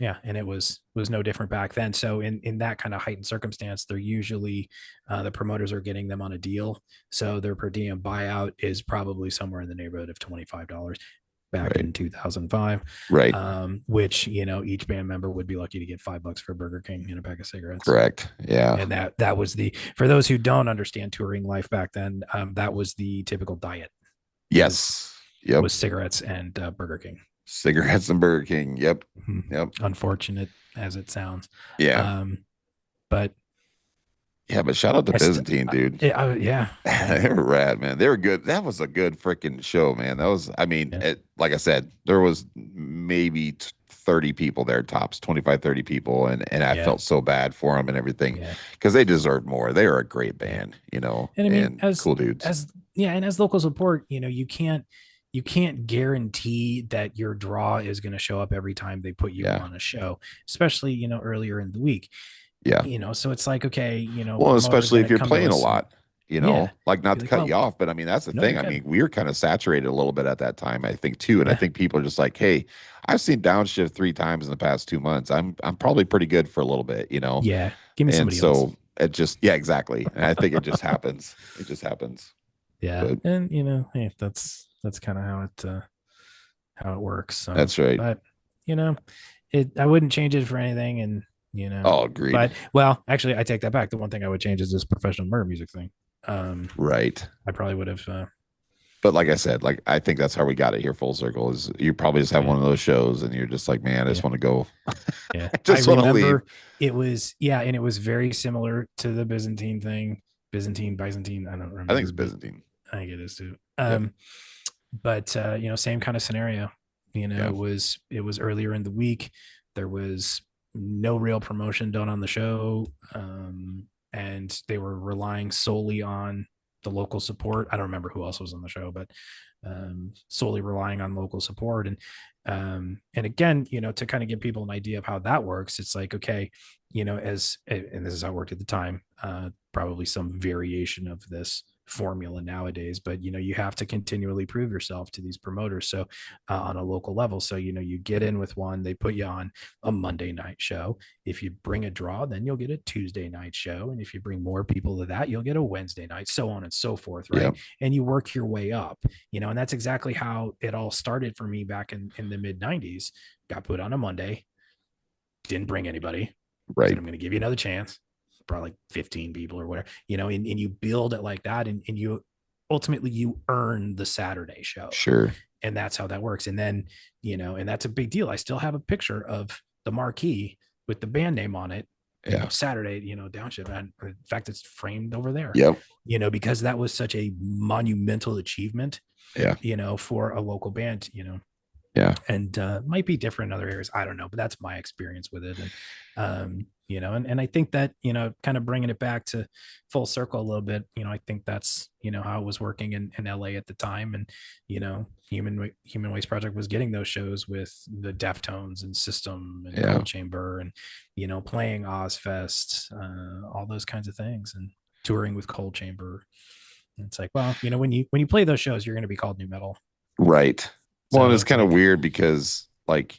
yeah, and it was no different back then. So in that kind of heightened circumstance, they're usually, the promoters are getting them on a deal, so their per diem buyout is probably somewhere in the neighborhood of $25 back Right. in 2005. Right. Which, each band member would be lucky to get $5 for Burger King and a pack of cigarettes. Correct. Yeah. And that was for those who don't understand touring life back then, that was the typical diet. Yes. Yep. Was cigarettes and Burger King. Cigarettes and Burger King. Yep. Yep. Unfortunate as it sounds. Yeah. But Yeah, but shout out to Byzantine, dude. Yeah. They were rad, man. They were good. That was a good freaking show, man. That was, I mean, Yeah. like I said, there was maybe 30 people there, tops 25, 30 people. And I Yeah. felt so bad for them and everything Yeah. because they deserved more. They were a great band, And I mean, cool dudes. as local support, you can't guarantee that your draw is going to show up every time they put you on a show, especially, earlier in the week. Yeah. So it's like, okay, Well, especially if you're playing a lot, Yeah. like not to Like, cut well, you off, but I mean, that's the no, thing. you're I good. mean, we were kind of saturated a little bit at that time, I think, too. And I Yeah. think people are just like, hey, I've seen downshift 3 times in the past 2 months. I'm probably pretty good for a little bit, Yeah. Give me And somebody else. so it just, yeah, exactly. And I think it just happens. It just happens. Yeah. But And hey, that's kind of how it works. So, that's right. but I wouldn't change it for anything. And, Oh, agreed. but well, actually I take that back. The one thing I would change is this professional murder music thing. Right. I probably would have, But like I said, like I think that's how we got it here full circle is you probably just have one of those shows and you're just like, man, I just want to go. Yeah. I just want to leave. It was, and it was very similar to the Byzantine thing. Byzantine. I don't remember. I think it's Byzantine. I think it is too. Yep. but same kind of scenario. Yeah. It was earlier in the week. There was no real promotion done on the show, and they were relying solely on the local support. I don't remember who else was on the show, but solely relying on local support. And again, to kind of give people an idea of how that works, it's like, okay, as and this is how it worked at the time, probably some variation of this formula nowadays, but you have to continually prove yourself to these promoters, so on a local level. So you get in with one, they put you on a Monday night show. If you bring a draw, then you'll get a Tuesday night show, and if you bring more people to that, you'll get a Wednesday night, so on and so forth, Yeah. right? And you work your way up, and that's exactly how it all started for me back in the mid 90s. Got put on a Monday, didn't bring anybody, said Right. I'm going to give you another chance, brought like 15 people or whatever, and you build it like that, and you ultimately you earn the Saturday show. Sure. And that's how that works. And then, and that's a big deal. I still have a picture of the marquee with the band name on it, Yeah. Saturday, downshift. And in fact, it's framed over there, Yep. because that was such a monumental achievement, Yeah. for a local band, Yeah. and might be different in other areas. I don't know, but that's my experience with it. And and I think that kind of bringing it back to full circle a little bit. I think that's how it was working in LA at the time, and Human Waste Project was getting those shows with the Deftones and System and Yeah. Cold Chamber, and playing Ozfest, all those kinds of things, and touring with Cold Chamber. And it's like, well, when you play those shows, you're going to be called new metal. Right. Well, and So it's it's kind of like, weird because like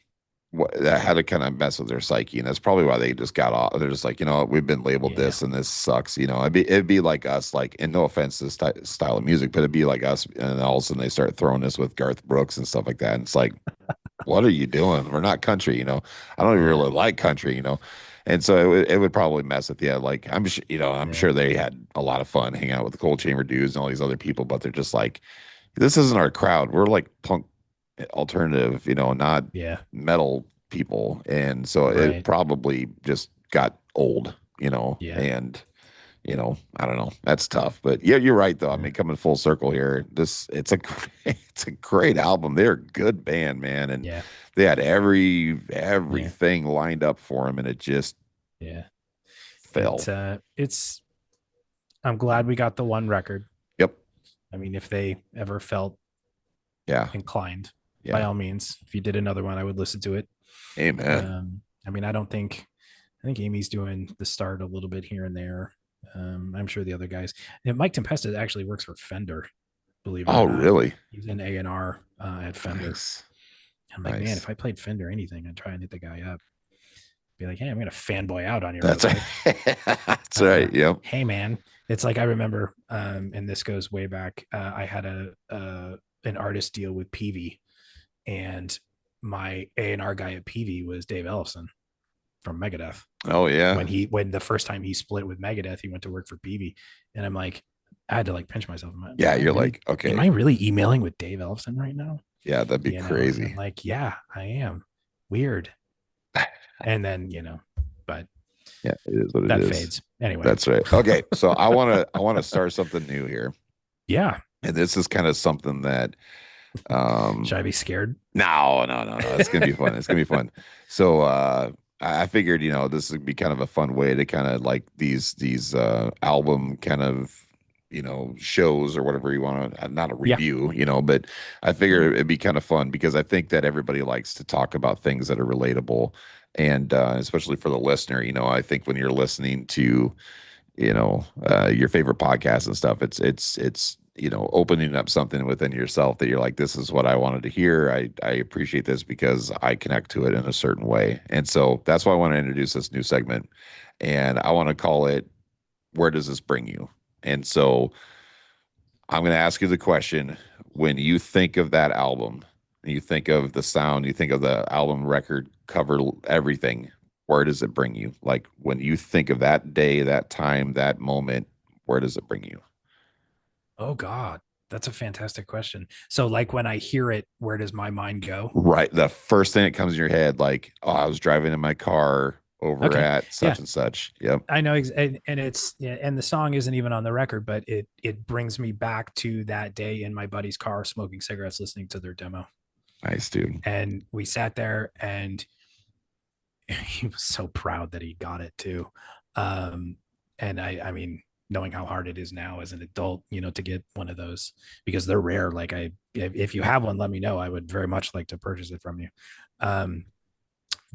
that had to kind of mess with their psyche, and that's probably why they just got off. They're just like, we've been labeled yeah, this, and this sucks. It'd be like us, like, and no offense to style of music, but it'd be like us, and then all of a sudden they start throwing this with Garth Brooks and stuff like that, and it's like, what are you doing? We're not country. I don't even yeah, really like country. And so it would probably mess with you. Like I'm yeah, sure they had a lot of fun hanging out with the Cold Chamber dudes and all these other people, but they're just like, this isn't our crowd. We're like punk alternative, not yeah, metal people. And so it right, probably just got old, yeah, and I don't know. That's tough. But yeah, you're right though. I yeah, mean, coming full circle here, it's a great album. They're a good band, man. And yeah, they had yeah, everything lined up for them, and it just yeah. fell. It's. I'm glad we got the one record. Yep. I mean, if they ever felt Yeah. inclined, by Yeah. all means, if you did another one, I would listen to it. Amen. I mean, I think Amy's doing the start a little bit here and there. I'm sure the other guys. And Mike Tempesta actually works for Fender, believe it or Oh, not. really? He's in A&R at Fender. Nice. I'm like, man, Nice. if I played Fender anything, I'd try and hit the guy up. Be like, hey, I'm gonna fanboy out on you real That's quick. right. That's right. Yep. Hey man, it's like I remember, and this goes way back. I had an artist deal with Peavey, and my A&R guy at Peavey was Dave Ellefson from Megadeth. Oh, yeah. When the first time he split with Megadeth, he went to work for Peavey, and I'm like, I had to like pinch myself. Yeah. You're Really, like, am I okay. really emailing with Dave Ellefson right now? Yeah, that'd be And I'm crazy. like, yeah, I am. Weird. And then but Yeah, it is what it that is. fades anyway. That's right. Okay, so I want to start something new here, Yeah. and this is kind of something that Should I be scared? no, no, no, no. It's gonna be fun. It's gonna be fun. So I figured, this would be kind of a fun way to kind of like these album kind of shows or whatever you want to, not a Yeah. review, but I figure it'd be kind of fun because I think that everybody likes to talk about things that are relatable, and especially for the listener, I think when you're listening to your favorite podcasts and stuff, it's opening up something within yourself that you're like, this is what I wanted to hear. I appreciate this because I connect to it in a certain way. And so that's why I want to introduce this new segment, and I want to call it, where does this bring you? And so I'm going to ask you the question: when you think of that album, you think of the sound, you think of the album record cover, everything, where does it bring you? Like when you think of that day, that time, that moment, where does it bring you? Oh God, that's a fantastic question. So like when I hear it, where does my mind go? Right. The first thing that comes in your head, like, oh, I was driving in my car over Okay. at Yeah. such and such. Yep. I know, and it's yeah, and the song isn't even on the record, but it brings me back to that day in my buddy's car, smoking cigarettes, listening to their demo, Nice, dude. and we sat there, and he was so proud that he got it too. Um, and I mean, knowing how hard it is now as an adult, to get one of those because they're rare. Like if you have one, let me know. I would very much like to purchase it from you. Um,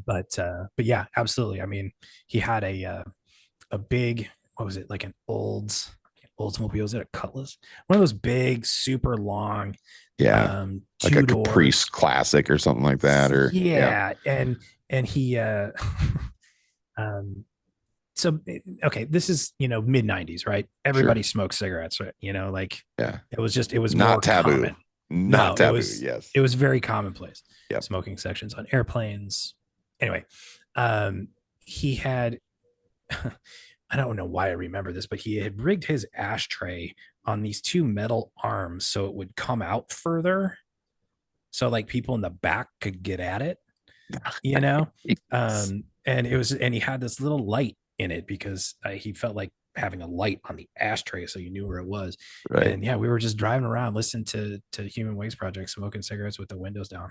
but yeah, absolutely. I mean, he had a big, what was it, like an Oldsmobile? Was it a Cutlass? One of those big, super long, Yeah. Like a two Caprice doors. classic or something like that. Or yeah. Yeah, and he um so okay, this is mid 90s, right? Sure. Everybody smoked cigarettes, right? Like Yeah. it was Not more taboo. common. Not No, it taboo. was Yes. it was very commonplace. Yep. Smoking sections on airplanes. Anyway, he had I don't know why I remember this, but he had rigged his ashtray on these two metal arms so it would come out further, so like people in the back could get at it, you know. Yes. And he had this little light in it because he felt like having a light on the ashtray so you knew where it was. Right. And yeah, we were just driving around listening to Human Waste Project, smoking cigarettes with the windows down.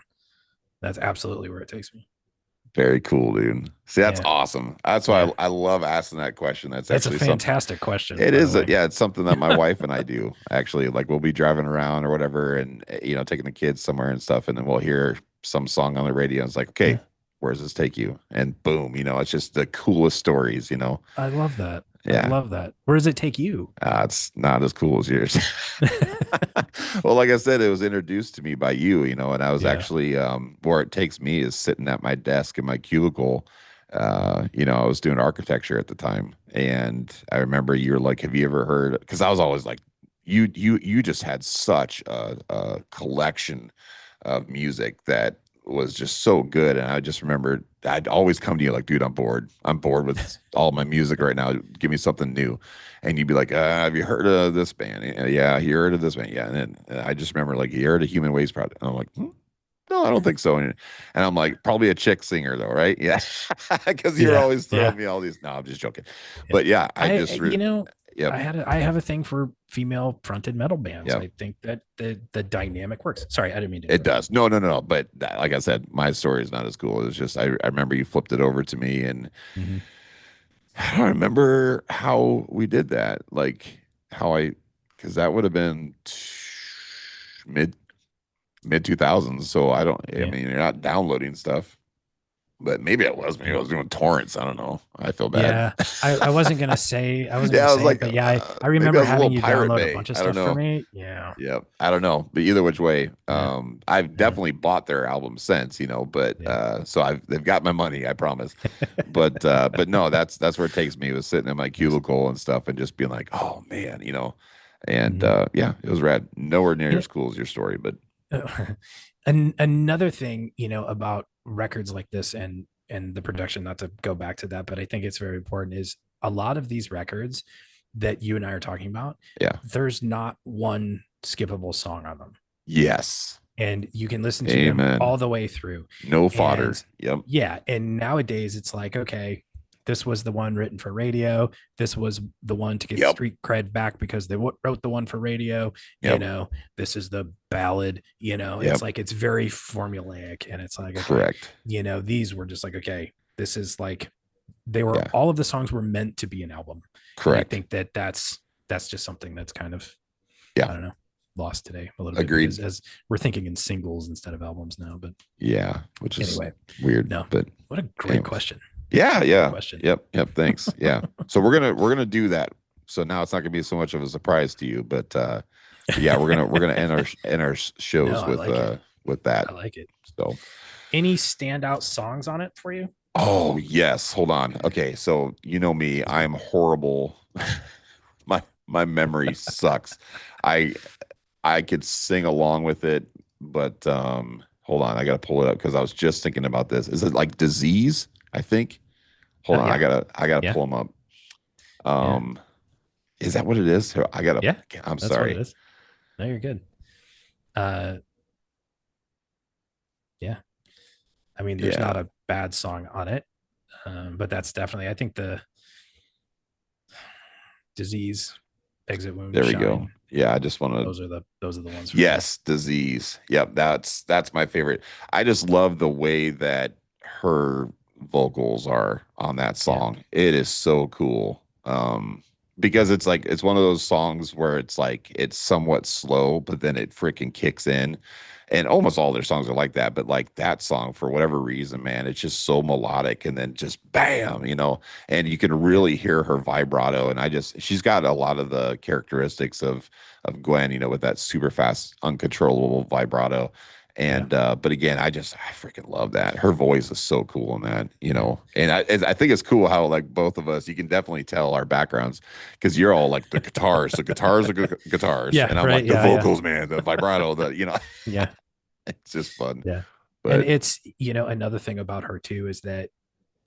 That's absolutely where it takes me. Very cool, dude. See, that's Yeah, awesome. That's why yeah, I love asking that question. That's it's a actually something. fantastic question, It by the is, way. yeah, it's something that my wife and I do actually. Like we'll be driving around or whatever, and taking the kids somewhere and stuff, and then we'll hear some song on the radio. And it's like, okay, Yeah, where does this take you? And boom, it's just the coolest stories. I love that. I Yeah, love that. Where does it take you? it's not as cool as yours. Well, like I said, it was introduced to me by you, and I was Yeah. actually where it takes me is sitting at my desk in my cubicle. I was doing architecture at the time, and I remember you were like, "Have you ever heard?" Because I was always like, "You just had such a collection of music that was just so good." And I just remember I'd always come to you like, "Dude, I'm bored. I'm bored with all my music right now. Give me something new." And you'd be like, "Have you heard of this band?" Yeah, you heard of this band? Yeah. And then I just remember like, "You heard of Human Waste Project?" And I'm like, no, I don't think so. And I'm like, probably a chick singer though, right? Yeah. Because you're Yeah. always Yeah. throwing me all these. No, I'm just joking. Yeah. But yeah, I I, just, yep, I have a thing for female fronted metal bands. yep. I think that the dynamic works. Sorry, I didn't mean to It interrupt you. does. No, no, no, no. But like I said, my story is not as cool. It's just, I remember you flipped it over to me, and Mm-hmm. I don't remember how we did that. Like how because that would have been mid mid 2000s. So I Yeah. mean, you're not downloading stuff. But maybe I was. Maybe I was doing torrents. I don't know. I feel bad. Yeah. I wasn't gonna Yeah, I was say it, like, but yeah, I maybe I remember was a having little you Pirate download a Bay. bunch of I don't stuff for know. me. Yeah. Yep. I don't know. But either which way, Yeah. I've Yeah. definitely bought their album since, but Yeah. so they've got my money, I promise. But no, that's where it takes me, was sitting in my Nice. cubicle and stuff and just being like, oh man. And Mhm. yeah, it was rad. Nowhere near You as cool as your story, but know, and another thing, about records like this and the production, not to go back to that, but I think it's very important, is a lot of these records that you and I are talking about, yeah. there's not one skippable song on them. Yes. And you can listen to them Amen. all the way through. No And fodder. Yep. yeah, and nowadays it's like, okay, this was the one written for radio. This was the one to get Yep. street cred back because they wrote the one for radio. You Yep. know, this is the ballad. It's Yep. like it's very formulaic, and it's like, okay, Correct. these were just like, okay, this is like they were Yeah. all of the songs were meant to be an album, and I Correct. think that that's just something that's kind of, Yeah. I don't know, lost today a little bit Agreed. because as we're thinking in singles instead of albums now. But Yeah. Which is anyway, weird. no, But what a great anyways. question. Yeah, Great yeah. question. Yep. Yep. Thanks. Yeah. So we're gonna do that. So now it's not gonna be so much of a surprise to you, but yeah, we're gonna end our No, shows I like it. with that. I like it. So Any standout songs on it for you? oh yes, hold on. Okay, so you know me, I'm horrible. My memory sucks. I I could sing along with it, but hold on, I gotta pull it up because I was just thinking about this. Is it like disease? I think. Hold on, I Yeah. gotta Yeah. pull them up. Yeah. Um, is that what it is? Here, I gotta. Yeah. I'm That's what it sorry. is. No, you're good. Uh, yeah. I mean, there's not Yeah. a bad song on it. But that's definitely, I think, the disease, exit wound, There we go. shine. Yeah, I just want to. Those are the ones for me. Yes, disease. Yep, that's my favorite. I just love the way that her vocals are on that Yeah, song. It is so cool. Because it's like it's one of those songs where it's like it's somewhat slow, but then it freaking kicks in. And almost all their songs are like that, but like that song, for whatever reason, man, it's just so melodic and then just bam, and you can yeah, really hear her vibrato. And she's got a lot of the characteristics of Gwen, with that super fast, uncontrollable vibrato. yeah, And but again, I freaking love that. Her voice is so cool in that, yeah, And I think it's cool how like both of us, you can definitely tell our backgrounds because you're all like the guitars are guitars, yeah. and I'm Right. like the Yeah, yeah, vocals, man, the vibrato, yeah, it's just fun. yeah. And But it's, another thing about her too is that,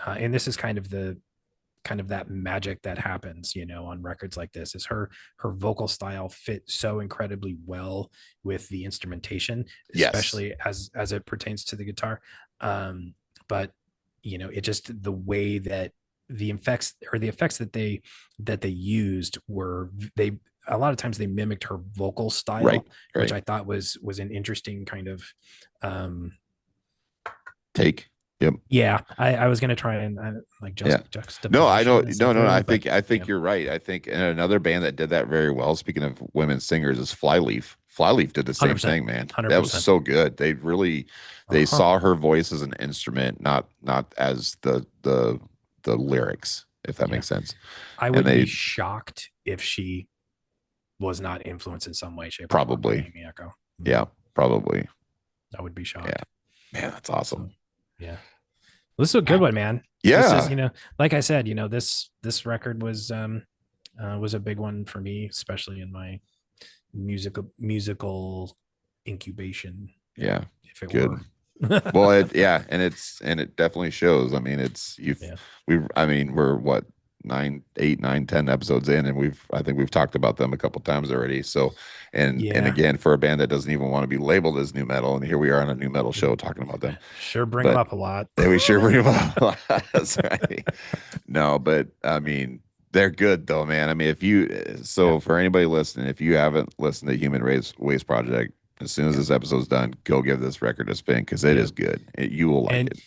and this is kind of that magic that happens, on records like this, is her vocal style fit so incredibly well with the instrumentation, yes, especially as it pertains to the guitar. But it just, the way that the effects that they used were, they a lot of times they mimicked her vocal right, style, which right. I thought was an interesting kind of, um Take. Yep. yeah, I was gonna try and, like, Yeah. No, I juxtaposition don't. is No, like the no, no. word, I but think I yeah. think you're right. I think and another band that did that very well. Speaking of women singers, is Flyleaf. Flyleaf did the same 100%. thing, man. That was 100%. so good. They Uh-huh. saw her voice as an instrument, not as the lyrics, if that Yeah. makes sense. I And would be they shocked if she was not influenced in some way, shape, or form by probably, Aimee Echo. yeah, probably, I would be yeah. shocked. Man, that's So awesome. yeah. Well, this is a good one, man. This is, Yeah, like I said, this record was a big one for me, especially in my musical incubation, yeah, if it good. were. Well, it definitely shows. I mean, Yeah. I mean, we're what, 10 episodes in, and I think we've talked about them a couple times already. So, and Yeah. again, for a band that doesn't even want to be labeled as new metal, and here we are on a new metal show talking about them. Sure bring them But up a lot. we sure bring them up. That's right. No, but I mean, they're good though, man. I mean, Yeah. so for anybody listening, if you haven't listened to Human Waste Project, as soon as Yeah. this episode's done, go give this record a spin because it Yeah. is good. You will like And it.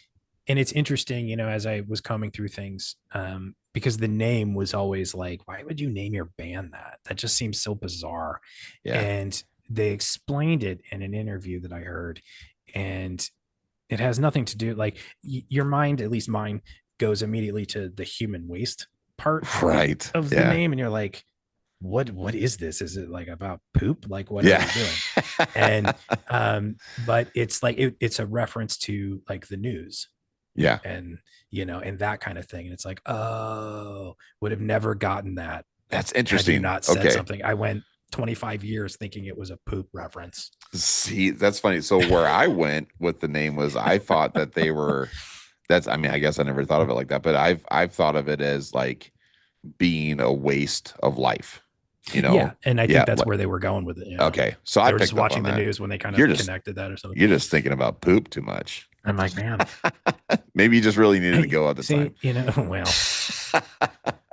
and it's interesting, as I was combing through things, because the name was always like, why would you name your band that? That just seems so bizarre. Yeah. And they explained it in an interview that I heard, and it has nothing to do, like, your mind, at least mine, goes immediately to the human waste part Right. of the Yeah. name, and you're like, what is this? Is it like about poop? Like, what are Yeah. we doing? And but it's like, it's a reference to like the news, Yeah. and and that kind of thing. And it's like, oh, would have never gotten that That's had you interesting. not said Okay. something. I went 25 years thinking it was a poop reference. See, that's funny. So where I went with the name was I thought that they were I mean, I guess I never thought of it like that, but I've thought of it as like being a waste of life, you Yeah, know? and I Yeah. think that's where they were going with it. Okay. So I They were just picked up on watching the that. news when they kind You're of just connected that or something. you're just thinking about poop too much. I'm like, man, Maybe you just really needed to hey, go at the see, time. well,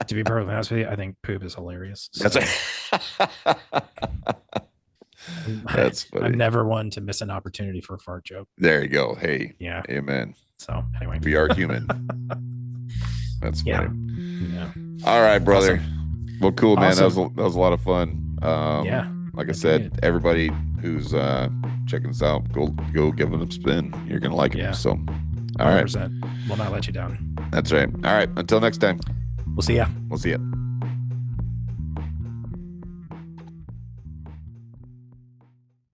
to be perfectly honest with you, I think poop is hilarious. That's So right. That's I'm funny. never one to miss an opportunity for a fart joke. There you go. Hey, Yeah. amen. So anyway, We are human. That's yeah, funny. yeah, All right, brother. awesome, Well, cool, man. awesome. That was a lot of fun. Yeah, Like I good to meet said, everybody who's checking us out, go give them a spin. You're gonna like them. Yeah. So, all right, 100%. Will not let you down. that's right. All right. Until next time, We'll see ya. we'll see you.